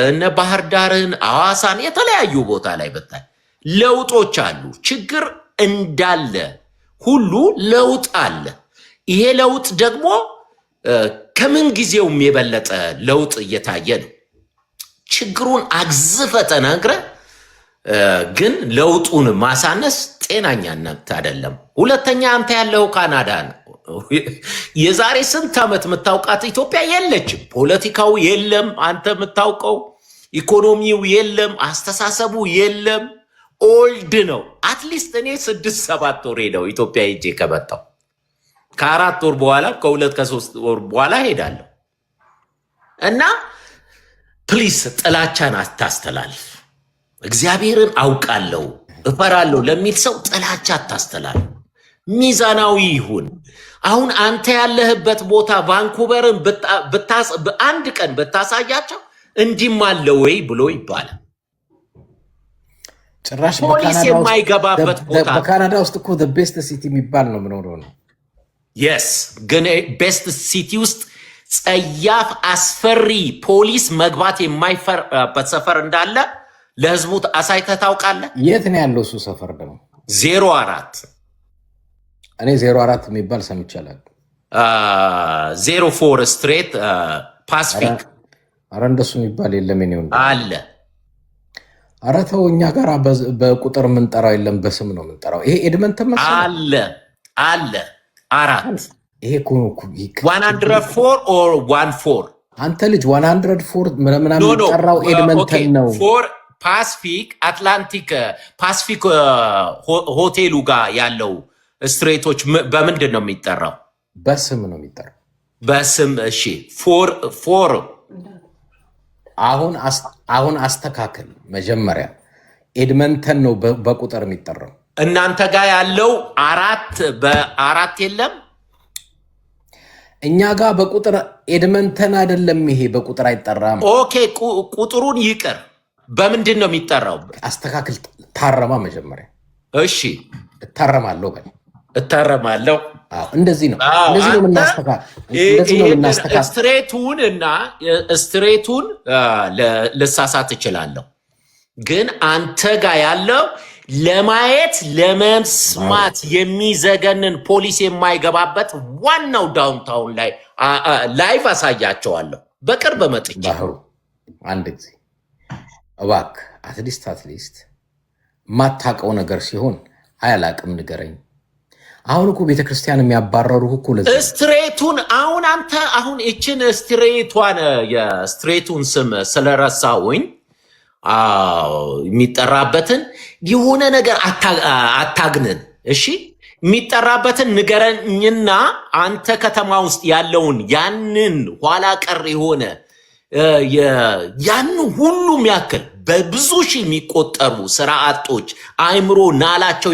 Speaker 1: እነ ባህር ዳርን፣ አዋሳን የተለያዩ ቦታ ላይ ብታይ ለውጦች አሉ። ችግር እንዳለ ሁሉ ለውጥ አለ። ይሄ ለውጥ ደግሞ ከምን ጊዜውም የበለጠ ለውጥ እየታየ ነው። ችግሩን አግዝፈ ተናግረ ግን ለውጡን ማሳነስ ጤናኛነት አይደለም። ሁለተኛ አንተ ያለው ካናዳ ነው። የዛሬ ስንት ዓመት የምታውቃት ኢትዮጵያ የለችም። ፖለቲካው የለም፣ አንተ የምታውቀው ኢኮኖሚው የለም፣ አስተሳሰቡ የለም። ኦልድ ነው። አትሊስት እኔ 6-7 ወሬ ነው ኢትዮጵያ ሄጄ ከመጣሁ። ከ4 ወር በኋላ ከ2-3 ወር በኋላ ሄዳለሁ። እና ፕሊስ ጥላቻን አታስተላልፍ። እግዚአብሔርን አውቃለሁ እፈራለሁ ለሚል ሰው ጥላቻ አታስተላልፍ። ሚዛናዊ ይሁን። አሁን አንተ ያለህበት ቦታ ቫንኩቨርን አንድ ቀን ብታሳያቸው እንዲህም አለ ወይ ብሎ ይባላል።
Speaker 2: ጭራሽ
Speaker 1: ፖሊስ የማይገባበት ቦታ
Speaker 2: በካናዳ ውስጥ እኮ ቤስት ሲቲ የሚባል ነው የምኖረው ነው።
Speaker 1: የስ ግን ቤስት ሲቲ ውስጥ ጸያፍ አስፈሪ ፖሊስ መግባት የማይፈራበት ሰፈር እንዳለ ለህዝቡ አሳይተህ ታውቃለህ?
Speaker 2: የት ነው ያለው እሱ ሰፈር ደግሞ?
Speaker 1: 04
Speaker 2: እኔ 04 የሚባል ሰምቻለሁ።
Speaker 1: 04 ስትሬት ፓሲፊክ።
Speaker 2: ኧረ እንደሱ የሚባል የለም። ኔው
Speaker 1: አለ።
Speaker 2: ኧረ ተው፣ እኛ ጋር በቁጥር የምንጠራው የለም፣ በስም ነው የምንጠራው። ይሄ ኤድመንተን
Speaker 1: አለ 4
Speaker 2: ይሄ
Speaker 1: 104 ኦር 14
Speaker 2: አንተ ልጅ 104 ምናምን የሚጠራው ኤድመንተን ነው።
Speaker 1: ፓሲፊክ አትላንቲክ ፓሲፊክ ሆቴሉ ጋር ያለው ስትሬቶች በምንድን ነው የሚጠራው?
Speaker 2: በስም ነው የሚጠራው።
Speaker 1: በስም እሺ። ፎር
Speaker 2: አሁን አስተካክል። መጀመሪያ ኤድመንተን ነው በቁጥር የሚጠራው።
Speaker 1: እናንተ ጋር ያለው 4 የለም።
Speaker 2: እኛ ጋር በቁጥር ኤድመንተን አይደለም። ይሄ በቁጥር አይጠራም።
Speaker 1: ኦኬ ቁጥሩን ይቅር። በምንድን ነው የሚጠራው?
Speaker 2: አስተካክል። ታረማ መጀመሪያ።
Speaker 1: እሺ
Speaker 2: እታረማለሁ በል።
Speaker 1: እታረማለሁ።
Speaker 2: እንደዚህ ነው የምናስተካክል።
Speaker 1: ስትሬቱን ልሳሳት እችላለሁ፣ ግን አንተ ጋር ያለው ለማየት ለመስማት የሚዘገንን ፖሊስ የማይገባበት ዋናው ዳውንታውን ላይ ላይቭ አሳያቸዋለሁ በቅርብ መጥቼ።
Speaker 2: ባህሩ አንድ ጊዜ እባክህ አትሊስት ማታውቀው ነገር ሲሆን አያላቅም ንገረኝ። አሁን እኮ ቤተክርስቲያን የሚያባረሩ እኮ
Speaker 1: ስትሬቱን አሁን አንተ አሁን እችን ስትሬቷን የስትሬቱን ስም ስለረሳውኝ የሚጠራበትን የሆነ ነገር አታግንን። እሺ የሚጠራበትን ንገረኝና አንተ ከተማ ውስጥ ያለውን ያንን ኋላ ቀር የሆነ ያን ሁሉም ያክል በብዙ ሺህ የሚቆጠሩ ስራ አጦች አእምሮ ናላቸው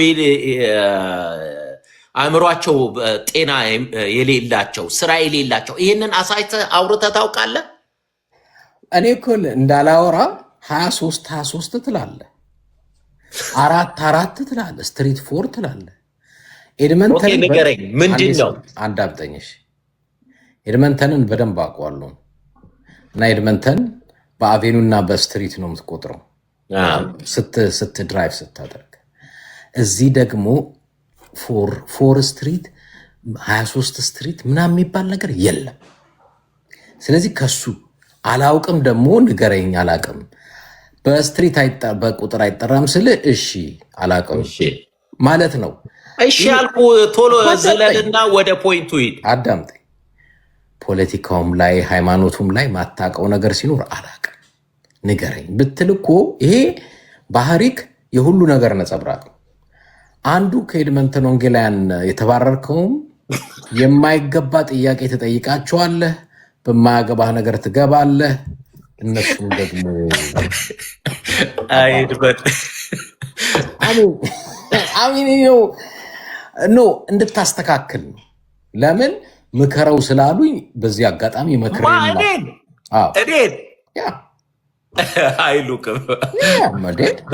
Speaker 1: አእምሯቸው ጤና የሌላቸው ስራ የሌላቸው ይህንን አሳይተህ አውርተህ ታውቃለህ?
Speaker 2: እኔ እኮ እንዳላወራ 23 ትላለህ፣ 4 ትላለህ፣ ስትሪት 4 ትላለህ። ኤድመንተን
Speaker 1: ንገረኝ፣ ምንድን ነው?
Speaker 2: አዳምጠኝሽ። ኤድመንተንን በደንብ አውቀዋለሁ እና ኤድመንተን በአቬኑና በስትሪት ነው የምትቆጥረው ስትድራይቭ ስታደርግ። እዚህ ደግሞ ፎር ስትሪት 23 ስትሪት ምናምን የሚባል ነገር የለም። ስለዚህ ከሱ አላውቅም ደግሞ ንገረኝ። አላውቅም በስትሪት በቁጥር አይጠራም ስል እሺ አላውቅም ማለት ነው።
Speaker 1: እሺ አልኩ። ቶሎ ዘለልና ወደ ፖይንቱ ሂድ።
Speaker 2: አዳምጠኝ። ፖለቲካውም ላይ ሃይማኖቱም ላይ ማታውቀው ነገር ሲኖር አላውቅም ንገረኝ ብትል እኮ ይሄ ባህሪክ የሁሉ ነገር ነጸብራቅ ነው። አንዱ ከኤድመንተን ወንጌላውያን የተባረርከውም የማይገባ ጥያቄ ትጠይቃቸዋለህ፣ በማያገባህ ነገር ትገባለህ። እነሱም ደግሞ አሚን ነው እንድታስተካክል ነው። ለምን ምከረው ስላሉኝ በዚህ አጋጣሚ መክሬ
Speaker 1: አይሉቅም።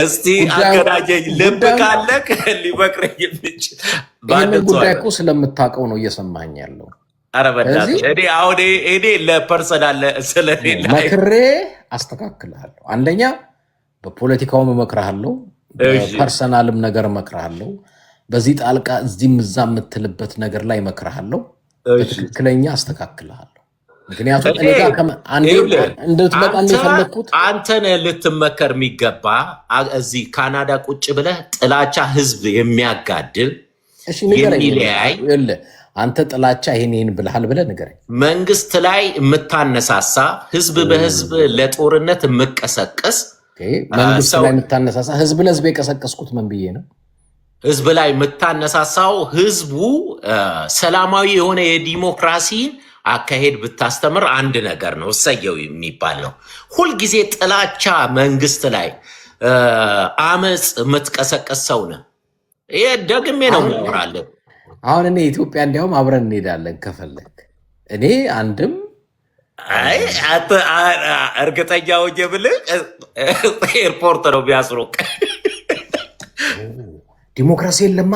Speaker 1: እስቲ አገናኘኝ። ልብ ካለክ ሊመክረኝ የሚችል
Speaker 2: ይህንን ጉዳይ እኮ ስለምታውቀው ነው እየሰማኝ ያለው።
Speaker 1: ኧረ በእናትህ እኔ ለፐርሰናል ስለሌለ
Speaker 2: መክሬ አስተካክልሃለሁ። አንደኛ በፖለቲካውም እመክርሃለሁ፣ በፐርሰናልም ነገር እመክርሃለሁ። በዚህ ጣልቃ እዚህም እዛ የምትልበት ነገር ላይ እመክርሃለሁ። በትክክለኛ አስተካክልሃለሁ። ምክንያቱም እንድትመጣ የፈለግኩት
Speaker 1: አንተን ልትመከር የሚገባ እዚህ ካናዳ ቁጭ ብለህ ጥላቻ ህዝብ የሚያጋድል የሚለያይ
Speaker 2: አንተ ጥላቻ ይሄን ብልሃል ብለህ ንገረኝ።
Speaker 1: መንግስት ላይ የምታነሳሳ ህዝብ በህዝብ ለጦርነት የምቀሰቀስ
Speaker 2: መንግስት ላይ የምታነሳሳ ህዝብ ለህዝብ የቀሰቀስኩት ምን ብዬ ነው?
Speaker 1: ህዝብ ላይ የምታነሳሳው ህዝቡ ሰላማዊ የሆነ የዲሞክራሲን አካሄድ ብታስተምር አንድ ነገር ነው፣ እሰየው የሚባል ነው። ሁልጊዜ ጥላቻ መንግስት ላይ አመፅ የምትቀሰቀስ ሰው ነህ። ይሄ ደግሜ ነው የማወራለን።
Speaker 2: አሁን እኔ ኢትዮጵያ እንዲያውም አብረን እንሄዳለን ከፈለግ። እኔ አንድም
Speaker 1: እርግጠኛ ሆኜ ብልህ ኤርፖርት ነው ቢያስሩቅ።
Speaker 2: ዲሞክራሲ የለማ።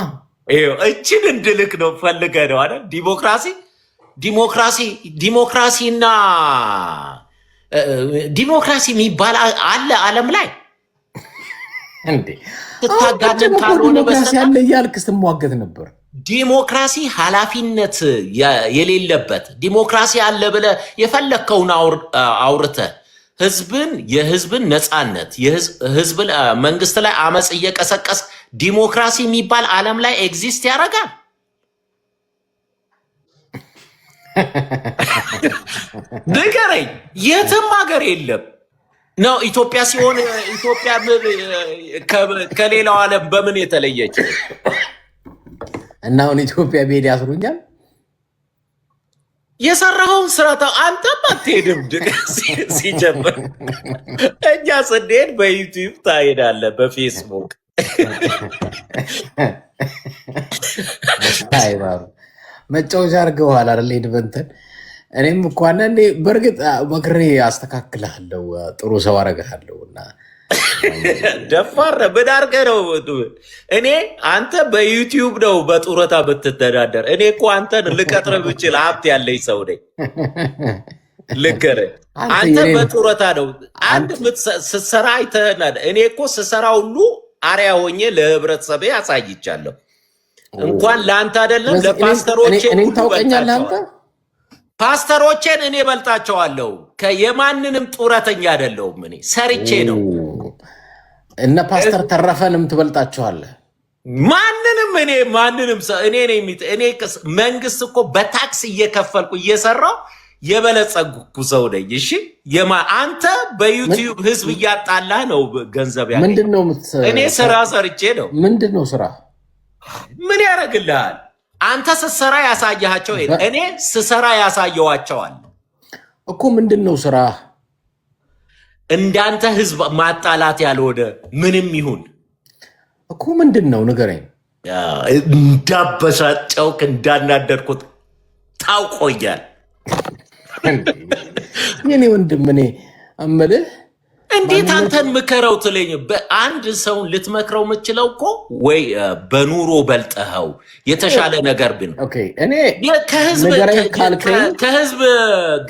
Speaker 1: እችን እንድልክ ነው ፈልገህ ነው አይደል? ዲሞክራሲና ዲሞክራሲ የሚባል አለ ዓለም ላይ
Speaker 2: እንዴ?
Speaker 1: ትታጋለን ካልሆነ
Speaker 2: ዲሞክራሲ አለ እያልክ ስትሟገት ነበር።
Speaker 1: ዲሞክራሲ ኃላፊነት የሌለበት ዲሞክራሲ አለ ብለህ የፈለግከውን አውርተህ የህዝብን ነፃነት የህዝብ መንግስት ላይ አመፅ እየቀሰቀስ ዲሞክራሲ የሚባል ዓለም ላይ ኤግዚስት ያደርጋል? ንገረኝ። የትም ሀገር የለም ነው። ኢትዮጵያ ሲሆን ኢትዮጵያ ከሌላው ዓለም በምን የተለየች?
Speaker 2: እና አሁን ኢትዮጵያ ብሄድ ያስሩኛል።
Speaker 1: የሰራኸውን ስራ አንተም አትሄድም። ሲጀምር እኛ ስንሄድ በዩቲዩብ ታሄዳለህ፣ በፌስቡክ
Speaker 2: መጫወቻ አድርገዋል አይደል? ኤድመንተን እኔም እኮ አንዳንዴ በእርግጥ መክሬ አስተካክልሃለሁ፣ ጥሩ ሰው አደርግሃለሁ። እና
Speaker 1: ደፋር ምን አድርገህ ነው? እኔ አንተ በዩቲዩብ ነው በጡረታ ብትተዳደር፣ እኔ እኮ አንተን ልቀጥር ብችል ሀብት ያለኝ ሰው ነኝ። ልንገርህ፣ አንተ በጡረታ ነው አንድ ስትሰራ አይተህ። እኔ እኮ ስሰራ ሁሉ አሪያ ሆኜ ለህብረተሰቤ አሳይቻለሁ። እንኳን ለአንተ አይደለም ለፓስተሮቼ
Speaker 2: እኔን ታውቀኛለህ አንተ?
Speaker 1: ፓስተሮቼን እኔ በልጣቸዋለሁ። የማንንም ጡረተኛ አይደለሁም። እኔ ሰርቼ ነው።
Speaker 2: እነ ፓስተር ተረፈንም ትበልጣቸዋለህ።
Speaker 1: ማንንም እኔ መንግስት እኮ በታክስ እየከፈልኩ እየሰራው የበለጸጉ ሰው ነኝ። እሺ አንተ በዩቲዩብ ህዝብ እያጣላ ነው ገንዘብ ያገኝ።
Speaker 2: ምንድነው?
Speaker 1: እኔ ስራ ሰርቼ ነው።
Speaker 2: ምንድነው ስራ?
Speaker 1: ምን ያደርግልሃል? አንተ ስትሰራ ያሳያቸው፣ እኔ ስሰራ ያሳየዋቸዋል
Speaker 2: እኮ። ምንድነው ስራ?
Speaker 1: እንዳንተ ህዝብ ማጣላት ያልሆነ ምንም ይሁን
Speaker 2: እኮ ምንድነው? ንገረኝ።
Speaker 1: እንዳበሳጨውክ እንዳናደርኩት ታውቆኛል።
Speaker 2: የኔ ወንድም እኔ እምልህ
Speaker 1: እንዴት አንተን ምከረው ትለኝ? በአንድ ሰውን ልትመክረው የምችለው እኮ ወይ በኑሮ በልጠኸው የተሻለ ነገር ብን ከህዝብ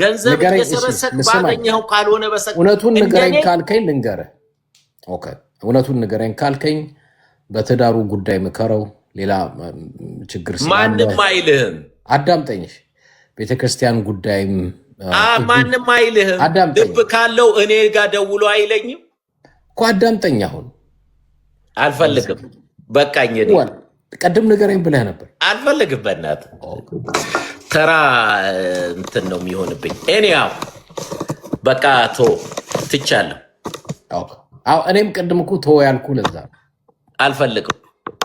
Speaker 1: ገንዘብ እየሰበሰብክ ባገኘኸው ካልሆነ በሰ
Speaker 2: እውነቱን ንገረኝ ካልከኝ ልንገርህ። እውነቱን ንገረኝ ካልከኝ በትዳሩ ጉዳይ ምከረው። ሌላ ችግር
Speaker 1: ማንም አይልህም።
Speaker 2: አዳምጠኝ። ቤተክርስቲያን ጉዳይም
Speaker 1: ማንም አይልህም። ልብ ካለው እኔ ጋር ደውሎ አይለኝም
Speaker 2: እኮ። አዳምጠኝ። አሁን
Speaker 1: አልፈልግም፣ በቃኝ።
Speaker 2: ቀድም ንገረኝ ብለህ ነበር።
Speaker 1: አልፈልግም። በእናትህ ተራ እንትን ነው የሚሆንብኝ። እኔው በቃ ትቻለሁ።
Speaker 2: እኔም ቅድም እኮ ተወው ያልኩህ ለዛ
Speaker 1: አልፈልግም።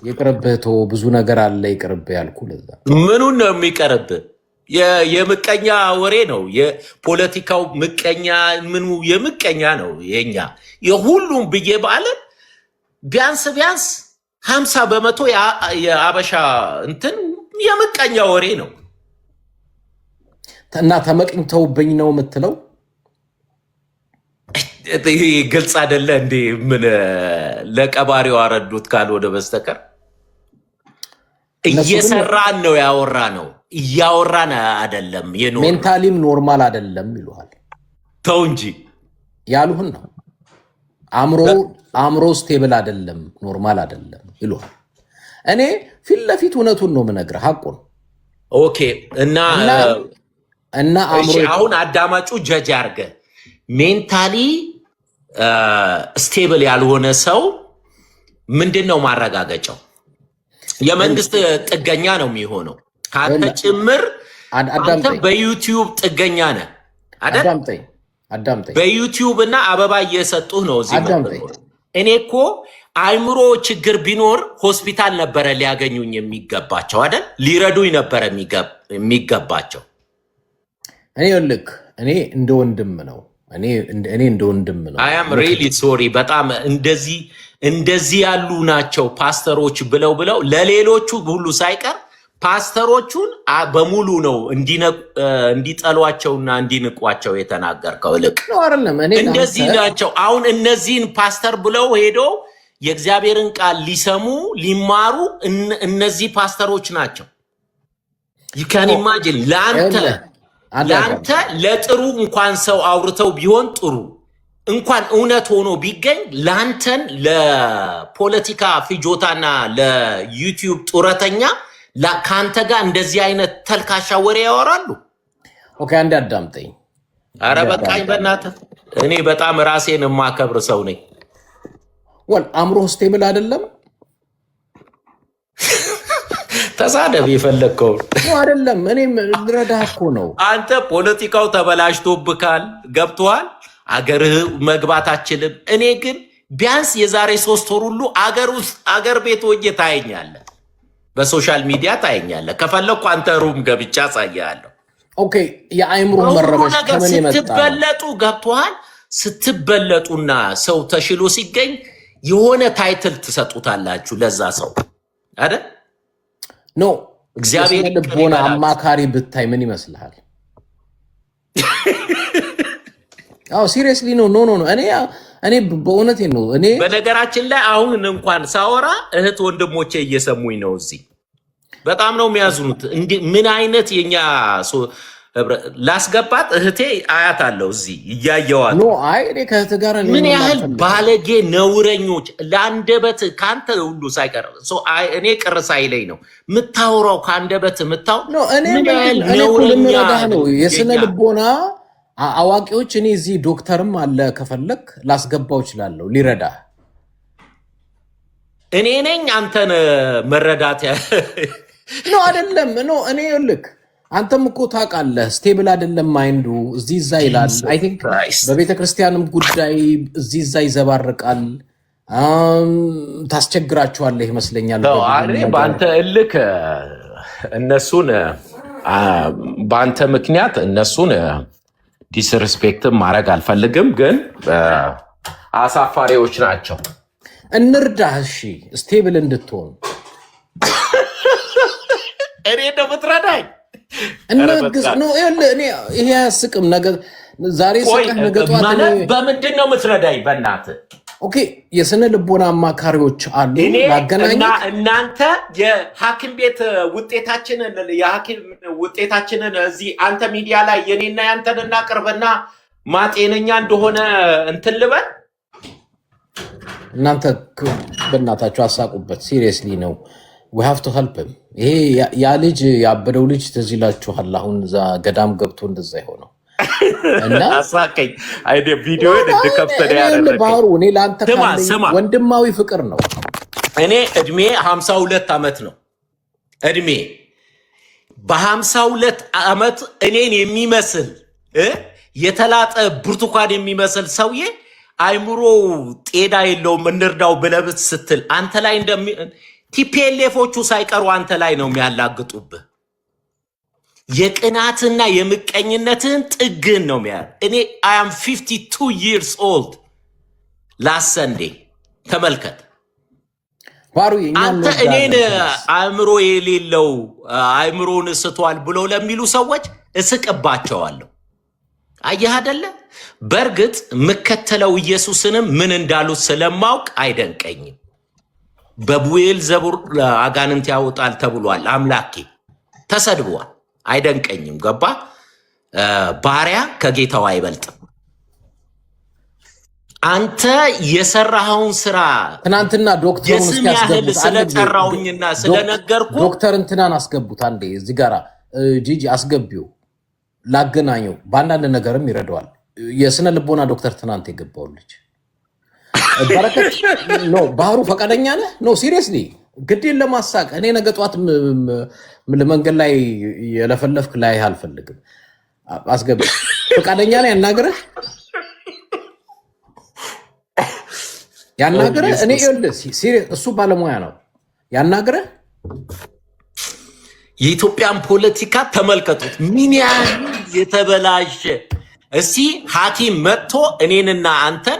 Speaker 2: ይቅርብህ፣ ተወው፣ ብዙ ነገር አለ፣ ይቅርብህ ያልኩህ ለዛ።
Speaker 1: ምኑን ነው የሚቀርብህ? የምቀኛ ወሬ ነው። የፖለቲካው ምቀኛ ምኑ የምቀኛ ነው። የኛ የሁሉም ብዬ ባለን ቢያንስ 50% የአበሻ እንትን የምቀኛ ወሬ ነው።
Speaker 2: እና ተመቅኝተውብኝ ነው የምትለው?
Speaker 1: ግልጽ አይደለ እንዴ? ምን ለቀባሪው አረዱት ካልሆነ በስተቀር እየሰራን ነው ያወራ ነው እያወራን አይደለም።
Speaker 2: ሜንታሊም ኖርማል አይደለም ይሉሃል።
Speaker 1: ተው እንጂ
Speaker 2: ያሉህን ነው። አእምሮ ስቴብል አይደለም፣ ኖርማል አይደለም ይሉሃል። እኔ ፊት ለፊት እውነቱን ነው የምነግርህ፣ ሐቁን።
Speaker 1: ኦኬ። እና አሁን አዳማጩ ጀጅ አድርገህ ሜንታሊ ስቴብል ያልሆነ ሰው ምንድን ነው ማረጋገጫው? የመንግስት ጥገኛ ነው የሚሆነው። ከአንተ ጭምር አንተ በዩቲዩብ ጥገኛ ነህ አይደል?
Speaker 2: አዳምጠኝ።
Speaker 1: በዩቲዩብ እና አበባ እየሰጡህ ነው እዚህ። እኔ እኮ አእምሮ ችግር ቢኖር ሆስፒታል ነበረ ሊያገኙኝ የሚገባቸው አይደል? ሊረዱኝ ነበረ የሚገባቸው።
Speaker 2: እኔ እንደ ወንድም ነው እኔ እንደ ወንድም ነው።
Speaker 1: አይ አም ሪሊ ሶሪ። በጣም እንደዚህ ያሉ ናቸው ፓስተሮች ብለው ለሌሎቹ ሁሉ ሳይቀር ፓስተሮቹን በሙሉ ነው እንዲጠሏቸውና እንዲንቋቸው የተናገርከው። ልክ እንደዚህ ናቸው። አሁን እነዚህን ፓስተር ብለው ሄዶ የእግዚአብሔርን ቃል ሊሰሙ ሊማሩ እነዚህ ፓስተሮች ናቸው። you can imagine ለአንተ ለጥሩ እንኳን ሰው አውርተው ቢሆን ጥሩ እንኳን እውነት ሆኖ ቢገኝ ለአንተን ለፖለቲካ ፍጆታና ለዩቲዩብ ጡረተኛ ከአንተ ጋር እንደዚህ አይነት ተልካሻ ወሬ ያወራሉ።
Speaker 2: ኦኬ፣ አንድ አዳምጠኝ።
Speaker 1: አረ በቃኝ በእናትህ። እኔ በጣም ራሴን የማከብር ሰው ነኝ።
Speaker 2: አእምሮ ስቴብል አይደለም።
Speaker 1: ተሳደብ የፈለግከው
Speaker 2: አይደለም። እኔም ልረዳህ እኮ ነው።
Speaker 1: አንተ ፖለቲካው ተበላሽቶብካል፣ ገብቶሃል። አገርህ መግባት አችልም። እኔ ግን ቢያንስ የዛሬ 3 ወር ሁሉ አገር ቤት ሆኜ ታየኛለህ፣ በሶሻል ሚዲያ ታየኛለህ። ከፈለግኩ አንተ ሩም ገብቻ አሳያለሁ።
Speaker 2: ኦኬ፣ የአእምሮ መረበሽ ከምን የመጣ
Speaker 1: ስትበለጡ፣ ገብቶሃል። ስትበለጡና ሰው ተሽሎ ሲገኝ የሆነ ታይትል ትሰጡታላችሁ ለዛ ሰው አይደል?
Speaker 2: ኖ
Speaker 1: እግዚአብሔር
Speaker 2: ልቦና አማካሪ ብታይ ምን ይመስልሃል? አዎ ሲሪየስሊ ኖ እኔ በእውነቴ ነው። እኔ
Speaker 1: በነገራችን ላይ አሁን እንኳን ሳወራ እህት ወንድሞቼ እየሰሙኝ ነው። እዚህ በጣም ነው የሚያዝኑት። ምን አይነት የኛ ላስገባት እህቴ አያት አለው እዚህ እያየዋት
Speaker 2: ኖ አይ እኔ ከእህት ጋር
Speaker 1: ምን ያህል ባለጌ ነውረኞች ለአንደበት ከአንተ ሁሉ ሳይቀር እኔ ቅር ሳይለኝ ነው የምታወራው። ከአንደበት የምታው ምን ያህል ነውረኛ
Speaker 2: ነው። የስነ ልቦና አዋቂዎች እኔ እዚህ ዶክተርም አለ ከፈለክ ላስገባው እችላለሁ ሊረዳ።
Speaker 1: እኔ ነኝ አንተን መረዳት
Speaker 2: ኖ አይደለም ኖ እኔ ልክ አንተም እኮ ታውቃለህ ስቴብል አይደለም ማይንዱ እዚህ እዛ ይላል። አይ ቲንክ በቤተ ክርስቲያንም ጉዳይ እዚህ እዛ ይዘባርቃል። ታስቸግራቸዋለህ ይመስለኛል።
Speaker 1: በአንተ እልክ እነሱን በአንተ ምክንያት እነሱን ዲስሪስፔክትም ማድረግ አልፈልግም፣ ግን አሳፋሪዎች ናቸው።
Speaker 2: እንርዳህ እሺ ስቴብል እንድትሆን
Speaker 1: እኔ እንደምትረዳኝ
Speaker 2: እንግዝ ነው። ይሄ አያስቅም። ነገር ዛሬ ስቀህ ነገ ጠዋት
Speaker 1: በምንድን ነው የምትረዳኝ? በእናትህ
Speaker 2: ኦኬ፣ የስነ ልቦና አማካሪዎች አሉ ማገናኛ።
Speaker 1: እናንተ የሐኪም ቤት ውጤታችንን እዚህ አንተ ሚዲያ ላይ የኔና ያንተን እናቅርብና ማጤነኛ እንደሆነ እንትን ልበል።
Speaker 2: እናንተ በእናታችሁ አሳቁበት። ሲሪየስሊ ነው we have to help him። ይሄ ያ ልጅ ያበደው ልጅ ትዝ ይላችኋል። አሁን እዛ ገዳም ገብቶ እንደዛ ይሆነው እና
Speaker 1: አሳቀኝ። ቪዲዮ እንድከፍተህ ያደረገኝ
Speaker 2: ባህሩ እኔ ለአንተ ወንድማዊ ፍቅር ነው።
Speaker 1: እኔ እድሜ 52 ዓመት ነው እድሜ። በ52 ዓመት እኔን የሚመስል የተላጠ ብርቱካን የሚመስል ሰውዬ አይምሮ ጤና የለውም እንርዳው ብለህ ስትል አንተ ላይ ቲፒኤልኤፎቹ ሳይቀሩ አንተ ላይ ነው የሚያላግጡብህ። የቅናትና የምቀኝነትን ጥግን ነው የሚያ እኔ I am 52 years old last Sunday ተመልከት። አንተ እኔን አእምሮ የሌለው አእምሮን ስቷል ብሎ ለሚሉ ሰዎች እስቅባቸዋለሁ። አየህ አይደለ? በእርግጥ የምከተለው ኢየሱስንም ምን እንዳሉት ስለማውቅ አይደንቀኝም። በቡኤል ዘቡር አጋንንት ያወጣል ተብሏል። አምላኬ ተሰድቧል። አይደንቀኝም። ገባ? ባሪያ ከጌታው አይበልጥም። አንተ የሰራኸውን ስራ
Speaker 2: ትናንትና ዶክተሩን
Speaker 1: እስኪያስገቡት ስለጠራውኝና ስለነገርኩ
Speaker 2: ዶክተር እንትናን አስገቡት። አንዴ እዚህ ጋር ጂጂ አስገቢው ላገናኘው። በአንዳንድ ነገርም ይረዳዋል። የስነ ልቦና ዶክተር ትናንት የገባው ልጅ በረከት ኖ ባህሩ ፈቃደኛ ነህ? ኖ ሲሪየስሊ ግዴን ለማሳቅ እኔ ነገ ጠዋት መንገድ ላይ የለፈለፍክ ላይ አልፈልግም። አስገቢ ፈቃደኛ ነህ? ያናግረህ እኔ እሱ ባለሙያ ነው ያናግረህ።
Speaker 1: የኢትዮጵያን ፖለቲካ ተመልከቱት ምን ያህል የተበላሸ። እስቲ ሐኪም መጥቶ እኔንና አንተን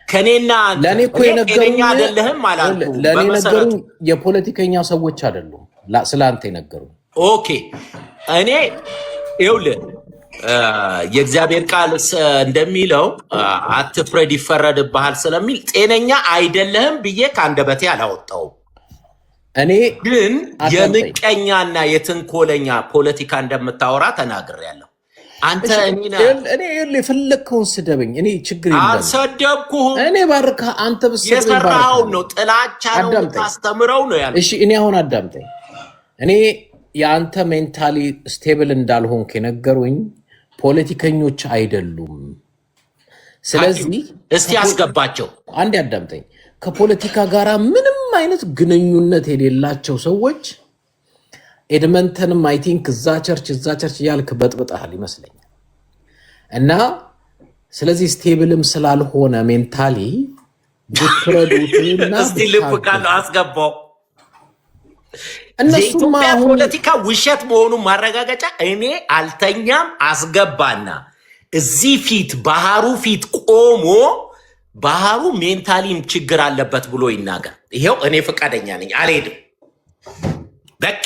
Speaker 1: ከኔና
Speaker 2: ለኔ እኮ የነገሩኝ አይደለህም ማለት ነው። ለኔ ነገሩኝ የፖለቲከኛ ሰዎች አይደሉም ስላንተ የነገሩኝ።
Speaker 1: ኦኬ እኔ ይኸውልህ የእግዚአብሔር ቃል እንደሚለው አትፍረድ ይፈረድብሃል ስለሚል ጤነኛ አይደለህም ብዬ ከአንደበቴ አላወጣውም።
Speaker 2: እኔ
Speaker 1: ግን የምቀኛና የትንኮለኛ ፖለቲካ እንደምታወራ ተናግሬያለሁ። አንተ
Speaker 2: እኔ የፈለግከውን ስደበኝ፣ እኔ ችግር የለም።
Speaker 1: አልሰደብኩህም።
Speaker 2: እኔ ባርካ አንተ ብትሰደበኝ
Speaker 1: የሰራኸውን ነው ጥላቻ ነው የምታስተምረው ነው ያለው።
Speaker 2: እሺ እኔ አሁን አዳምጠኝ። እኔ የአንተ ሜንታሊ ስቴብል እንዳልሆንክ የነገሩኝ ፖለቲከኞች አይደሉም። ስለዚህ
Speaker 1: እስቲ አስገባቸው።
Speaker 2: አንዴ አዳምጠኝ። ከፖለቲካ ጋር ምንም አይነት ግንኙነት የሌላቸው ሰዎች ኤድመንተንም አይ ቲንክ እዛ ቸርች እያልክ በጥብጣል ይመስለኛል። እና ስለዚህ ስቴብልም ስላልሆነ ሜንታሊ ብትረዱትና
Speaker 1: እስቲ ልብ ካለው አስገባው። የኢትዮጵያ ፖለቲካ ውሸት መሆኑን ማረጋገጫ እኔ አልተኛም። አስገባና እዚህ ፊት ባህሩ ፊት ቆሞ ባህሩ ሜንታሊም ችግር አለበት ብሎ ይናገር። ይሄው እኔ ፈቃደኛ ነኝ፣ አልሄድም በቃ።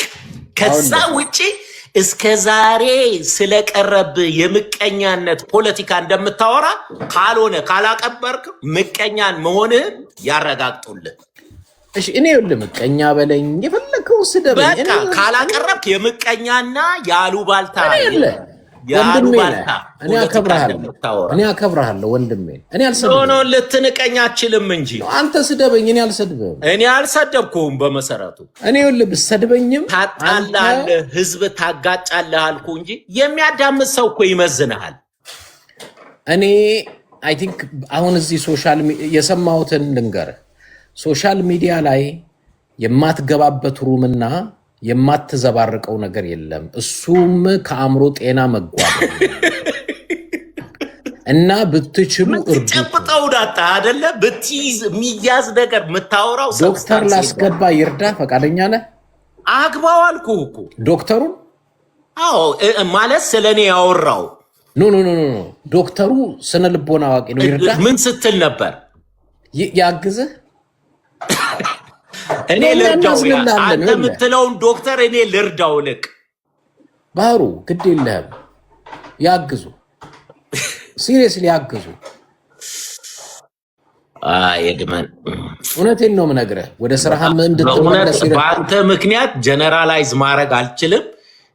Speaker 1: ከዛ ውጪ እስከ ዛሬ ስለቀረብ የምቀኛነት ፖለቲካ እንደምታወራ ካልሆነ ካላቀበርክ ምቀኛን መሆንህን ያረጋግጡልን።
Speaker 2: እሺ እኔ ምቀኛ በለኝ የፈለከው ስደበኝ።
Speaker 1: በቃ ካላቀረብክ የምቀኛና ያሉባልታ የአሉባልታ
Speaker 2: እኔ አከብርሃለሁ ወንድሜ። እኔ አልሰድብም።
Speaker 1: ኖ ልትንቀኝ አችልም እንጂ
Speaker 2: አንተ ስደበኝ፣ እኔ አልሰድብም።
Speaker 1: እኔ አልሰደብኩም በመሰረቱ።
Speaker 2: እኔ ይኸውልህ ብትሰድበኝም
Speaker 1: ታጣላለህ፣ ህዝብ ታጋጫለህ አልኩ እንጂ የሚያዳምጥ ሰው እኮ ይመዝንሃል።
Speaker 2: እኔ አይ ቲንክ አሁን እዚህ ሶሻል የሰማሁትን ልንገርህ። ሶሻል ሚዲያ ላይ የማትገባበት ሩምና የማትዘባርቀው ነገር የለም። እሱም ከአእምሮ ጤና መጓደል እና ብትችሉ
Speaker 1: ጨብጠው ዳታ አይደለ ብትይዝ የሚያዝ ነገር የምታወራው
Speaker 2: ዶክተር ላስገባ ይርዳ ፈቃደኛ ነህ?
Speaker 1: አግባው አልኩህ እኮ ዶክተሩን።
Speaker 2: አዎ
Speaker 1: ማለት ስለኔ ያወራው
Speaker 2: ኖ ዶክተሩ ስነ ልቦና አዋቂ ነው። ይርዳ
Speaker 1: ምን ስትል ነበር?
Speaker 2: ያግዝህ
Speaker 1: እኔ ልርዳው። አንተ የምትለውን ዶክተር እኔ ልርዳው። ልቅ
Speaker 2: ባህሩ ግድ የለህም። ያግዙ፣ ሲሪየስሊ ያግዙ።
Speaker 1: የግመን
Speaker 2: እውነቴን ነው የምነግርህ። ወደ ስራህም እንድትመለስ
Speaker 1: በአንተ ምክንያት ጀነራላይዝ ማድረግ አልችልም።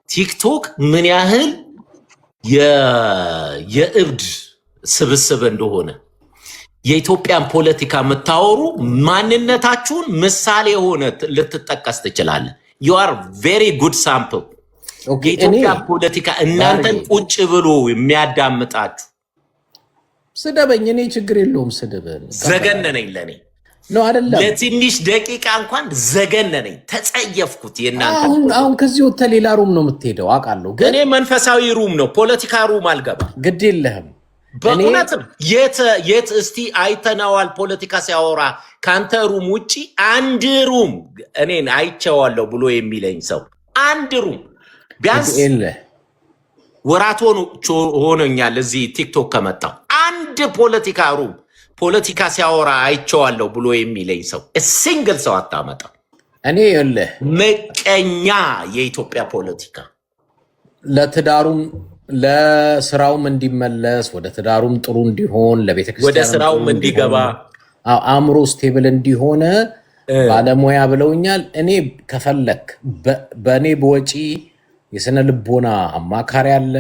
Speaker 1: ቲክቶክ ምን ያህል የእብድ ስብስብ እንደሆነ የኢትዮጵያን ፖለቲካ የምታወሩ ማንነታችሁን ምሳሌ የሆነ ልትጠቀስ ትችላለህ። ዩ አር ቬሪ ጉድ ሳምፕል። የኢትዮጵያ ፖለቲካ እናንተን ቁጭ ብሎ የሚያዳምጣችሁ
Speaker 2: ስደበኝ፣ እኔ ችግር የለውም። ስድብን
Speaker 1: ዘገነነኝ። ለእኔ
Speaker 2: ነው አይደለም፣
Speaker 1: ለትንሽ ደቂቃ እንኳን ዘገነነኝ፣ ተጸየፍኩት። የእናንተ
Speaker 2: አሁን ከዚህ ወጥተህ ሌላ ሩም ነው የምትሄደው አውቃለሁ።
Speaker 1: እኔ መንፈሳዊ ሩም ነው ፖለቲካ ሩም አልገባም።
Speaker 2: ግድ የለህም።
Speaker 1: በእውነትም የት እስቲ አይተናዋል? ፖለቲካ ሲያወራ ከአንተ ሩም ውጭ አንድ ሩም እኔን አይቼዋለሁ ብሎ የሚለኝ ሰው አንድ ሩም ቢያንስ ወራት ሆኖኛል እዚህ ቲክቶክ ከመጣው አንድ ፖለቲካ ሩም ፖለቲካ ሲያወራ አይቼዋለሁ ብሎ የሚለኝ ሰው ሲንግል ሰው አታመጣ።
Speaker 2: እኔ ይኸውልህ
Speaker 1: መቀኛ የኢትዮጵያ ፖለቲካ
Speaker 2: ለትዳሩም ለስራውም እንዲመለስ ወደ ትዳሩም ጥሩ እንዲሆን ለቤተክርስቲያን
Speaker 1: ወደ ስራውም እንዲገባ
Speaker 2: አእምሮ ስቴብል እንዲሆነ ባለሙያ ብለውኛል። እኔ ከፈለክ በእኔ በወጪ የስነ ልቦና አማካሪ አለ።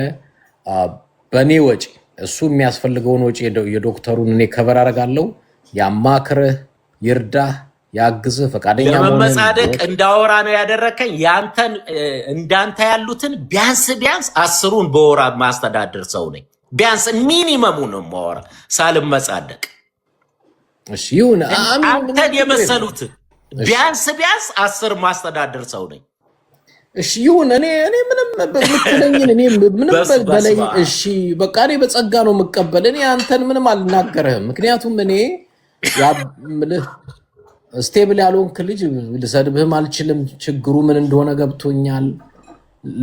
Speaker 2: በእኔ ወጪ እሱ የሚያስፈልገውን ወጪ የዶክተሩን እኔ ከበር አደርጋለሁ። ያማክርህ፣ ይርዳህ፣ ያግዝህ ፈቃደኛ
Speaker 1: ለመመጻደቅ እንዳወራ ነው ያደረከኝ። ያንተን እንዳንተ ያሉትን ቢያንስ 10ሩን በወራ ማስተዳደር ሰው ነኝ። ቢያንስ ሚኒመሙ ነው ማወራ ሳልመጻደቅ።
Speaker 2: እሺ ይሁን።
Speaker 1: አንተን የመሰሉትን ቢያንስ 10 ማስተዳደር ሰው ነኝ።
Speaker 2: እሺ ይሁን። እኔ ምንም በምትለኝን እኔ ምንም በለኝ። እሺ በቃ እኔ በጸጋ ነው የምቀበል። እኔ አንተን ምንም አልናገርህም። ምክንያቱም እኔ ያምልህ ስቴብል ያልሆንክ ልጅ ልሰድብህም አልችልም። ችግሩ ምን እንደሆነ ገብቶኛል።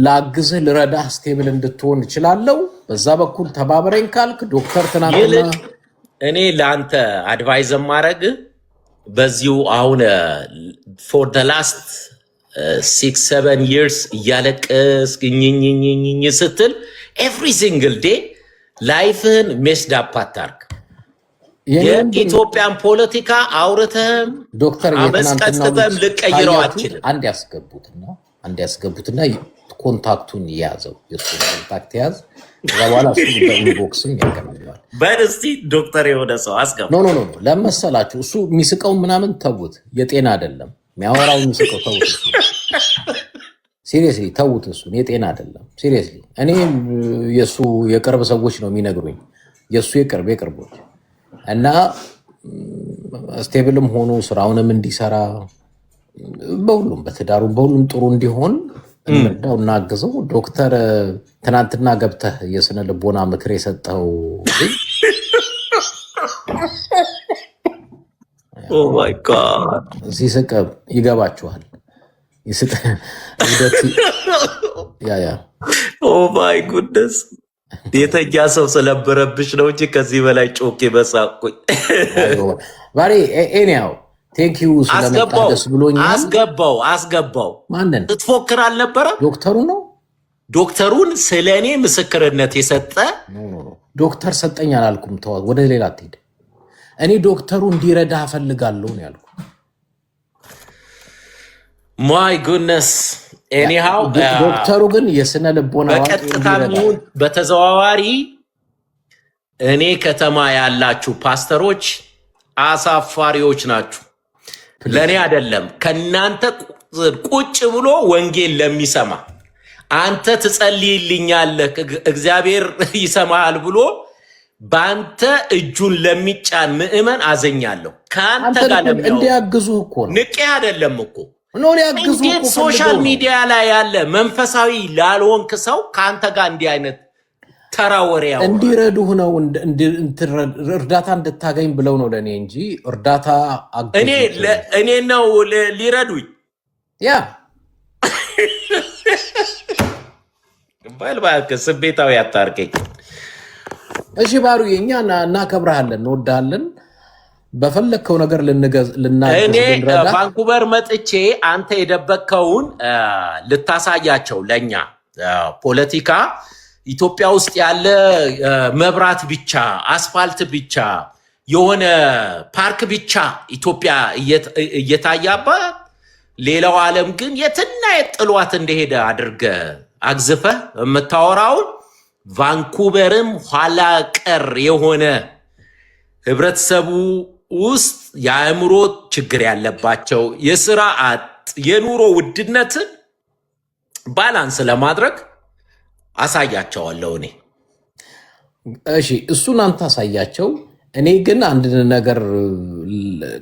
Speaker 2: ላግዝህ፣ ልረዳህ፣ ስቴብል እንድትሆን እችላለሁ። በዛ በኩል ተባበረኝ ካልክ ዶክተር ትናንትና
Speaker 1: እኔ ለአንተ አድቫይዝ ማድረግ በዚሁ አሁን ፎር ደ ላስት 6-7 years እያለቀስክ ኝኝኝኝ ስትል ኤቭሪ ሲንግል ዴይ ላይፍህን ሜስዳፕ አታርግ። የኢትዮጵያን ፖለቲካ አውርተህም
Speaker 2: ዶክተር
Speaker 1: አመስቀጥተህም ልቀይረው አትችልም።
Speaker 2: አንድ ያስገቡትና ኮንታክቱን የያዘው የእሱን ኮንታክት ያዝ። ከዛ በኋላ እሱ በኢንቦክስም ያገናኘዋል።
Speaker 1: በእስቲ ዶክተር የሆነ ሰው አስገቡ።
Speaker 2: ኖ ለመሰላችሁ እሱ የሚስቀው ምናምን ተውት፣ የጤና አይደለም የሚያወራው የሚስቀው ተውት። ሲሪየስሊ ተውት፣ እሱን የጤና አይደለም። ሲሪየስሊ እኔ የእሱ የቅርብ ሰዎች ነው የሚነግሩኝ፣ የእሱ የቅርቦች እና ስቴብልም ሆኖ ስራውንም እንዲሰራ በሁሉም በትዳሩም በሁሉም ጥሩ እንዲሆን እንርዳው፣ እናግዘው። ዶክተር ትናንትና ገብተህ የስነ ልቦና ምክር የሰጠው
Speaker 1: ኦ ማይ ጋድ
Speaker 2: ሲስቅ ይገባችኋል። ይስቅ
Speaker 1: ኦ ማይ ጉድነስ የተኛ ሰው ስለበረብሽ ነው እንጂ ከዚህ በላይ ጮኬ በሳቁኝ።
Speaker 2: ባሪ ኤኒያው ቴንኪዩ ስለመጣ ደስ ብሎኛል።
Speaker 1: አስገባው
Speaker 2: ማንን
Speaker 1: ስትፎክር አልነበረ?
Speaker 2: ዶክተሩ ነው።
Speaker 1: ዶክተሩን ስለ እኔ ምስክርነት የሰጠ
Speaker 2: ዶክተር ሰጠኝ አላልኩም። ተዋት፣ ወደ ሌላ አትሄድ። እኔ ዶክተሩ እንዲረዳ እፈልጋለሁ ነው ያልኩ።
Speaker 1: ማይ ጉድነስ ኤኒሃው
Speaker 2: ዶክተሩ ግን የስነ ልቦና
Speaker 1: በቀጥታም ይሁን በተዘዋዋሪ እኔ ከተማ ያላችሁ ፓስተሮች አሳፋሪዎች ናችሁ። ለእኔ አይደለም ከእናንተ ቁጭ ብሎ ወንጌል ለሚሰማ አንተ ትጸልይልኛለህ እግዚአብሔር ይሰማሃል ብሎ በአንተ እጁን ለሚጫን ምእመን አዘኛለሁ። ከአንተ ጋር
Speaker 2: እንዲያግዙ እኮ ነው።
Speaker 1: ንቄ አይደለም እኮ እንዴት ሶሻል ሚዲያ ላይ ያለ መንፈሳዊ ላልሆንክ ሰው ከአንተ ጋር እንዲህ አይነት ተራ ወሬ ያወራል?
Speaker 2: እንዲረዱህ ነው፣ እርዳታ እንድታገኝ ብለው ነው ለእኔ እንጂ እርዳታ
Speaker 1: እኔ ነው ሊረዱኝ።
Speaker 2: ያ
Speaker 1: እባክህ ስቤታዊ አታርቀኝ።
Speaker 2: እሺ ባሩዬ፣ እኛ እናከብረሃለን፣ እንወድሃለን። በፈለግከው ነገር
Speaker 1: እኔ ቫንኩቨር መጥቼ አንተ የደበቅከውን ልታሳያቸው ለእኛ ፖለቲካ ኢትዮጵያ ውስጥ ያለ መብራት ብቻ አስፋልት ብቻ የሆነ ፓርክ ብቻ ኢትዮጵያ እየታያባት ሌላው ዓለም ግን የትና የጥሏት እንደሄደ አድርገ አግዝፈ የምታወራውን ቫንኩቨርም ኋላ ቀር የሆነ ህብረተሰቡ ውስጥ የአእምሮ ችግር ያለባቸው የስራ አጥ የኑሮ ውድነትን ባላንስ ለማድረግ አሳያቸዋለሁ እኔ።
Speaker 2: እሺ እሱን አንተ አሳያቸው። እኔ ግን አንድ ነገር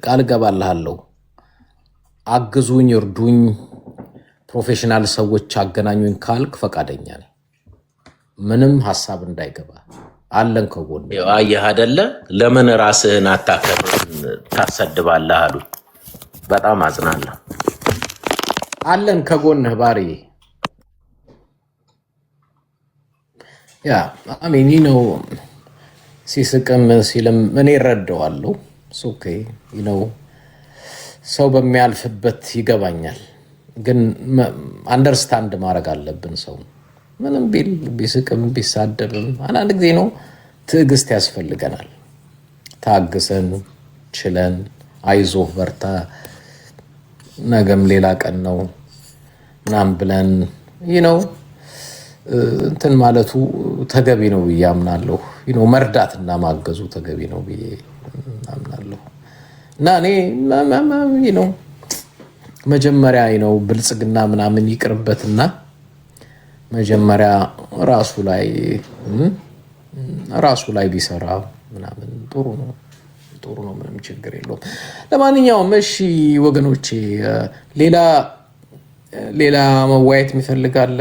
Speaker 2: ቃል ገባልሃለሁ። አግዙኝ፣ እርዱኝ፣ ፕሮፌሽናል ሰዎች አገናኙኝ ካልክ ፈቃደኛ ነኝ። ምንም ሀሳብ እንዳይገባ አለን ከጎን።
Speaker 1: አየህ አይደለ? ለምን ራስህን አታከብርም ታሰድባለህ አሉ። በጣም አዝናለሁ።
Speaker 2: አለን ከጎንህ ባሪ። ያ አሜን ነው። ሲስቅም ሲልም እኔ እረዳዋለሁ። ኦኬ ነው፣ ሰው በሚያልፍበት ይገባኛል። ግን አንደርስታንድ ማድረግ አለብን ሰው ምንም ቢል ቢስቅም ቢሳደብም አንዳንድ ጊዜ ነው ትዕግስት ያስፈልገናል። ታግሰን ችለን አይዞህ በርታ ነገም ሌላ ቀን ነው ምናምን ብለን ነው እንትን ማለቱ ተገቢ ነው ብዬ አምናለሁ። መርዳትና ማገዙ ተገቢ ነው ብዬ አምናለሁ። እና እኔ ነው መጀመሪያ ብልጽግና ምናምን ይቅርበትና መጀመሪያ ራሱ ላይ ቢሰራ ምናምን ጥሩ ነው። ምንም ችግር የለውም። ለማንኛውም እሺ ወገኖቼ፣ ሌላ መዋየት የሚፈልጋለ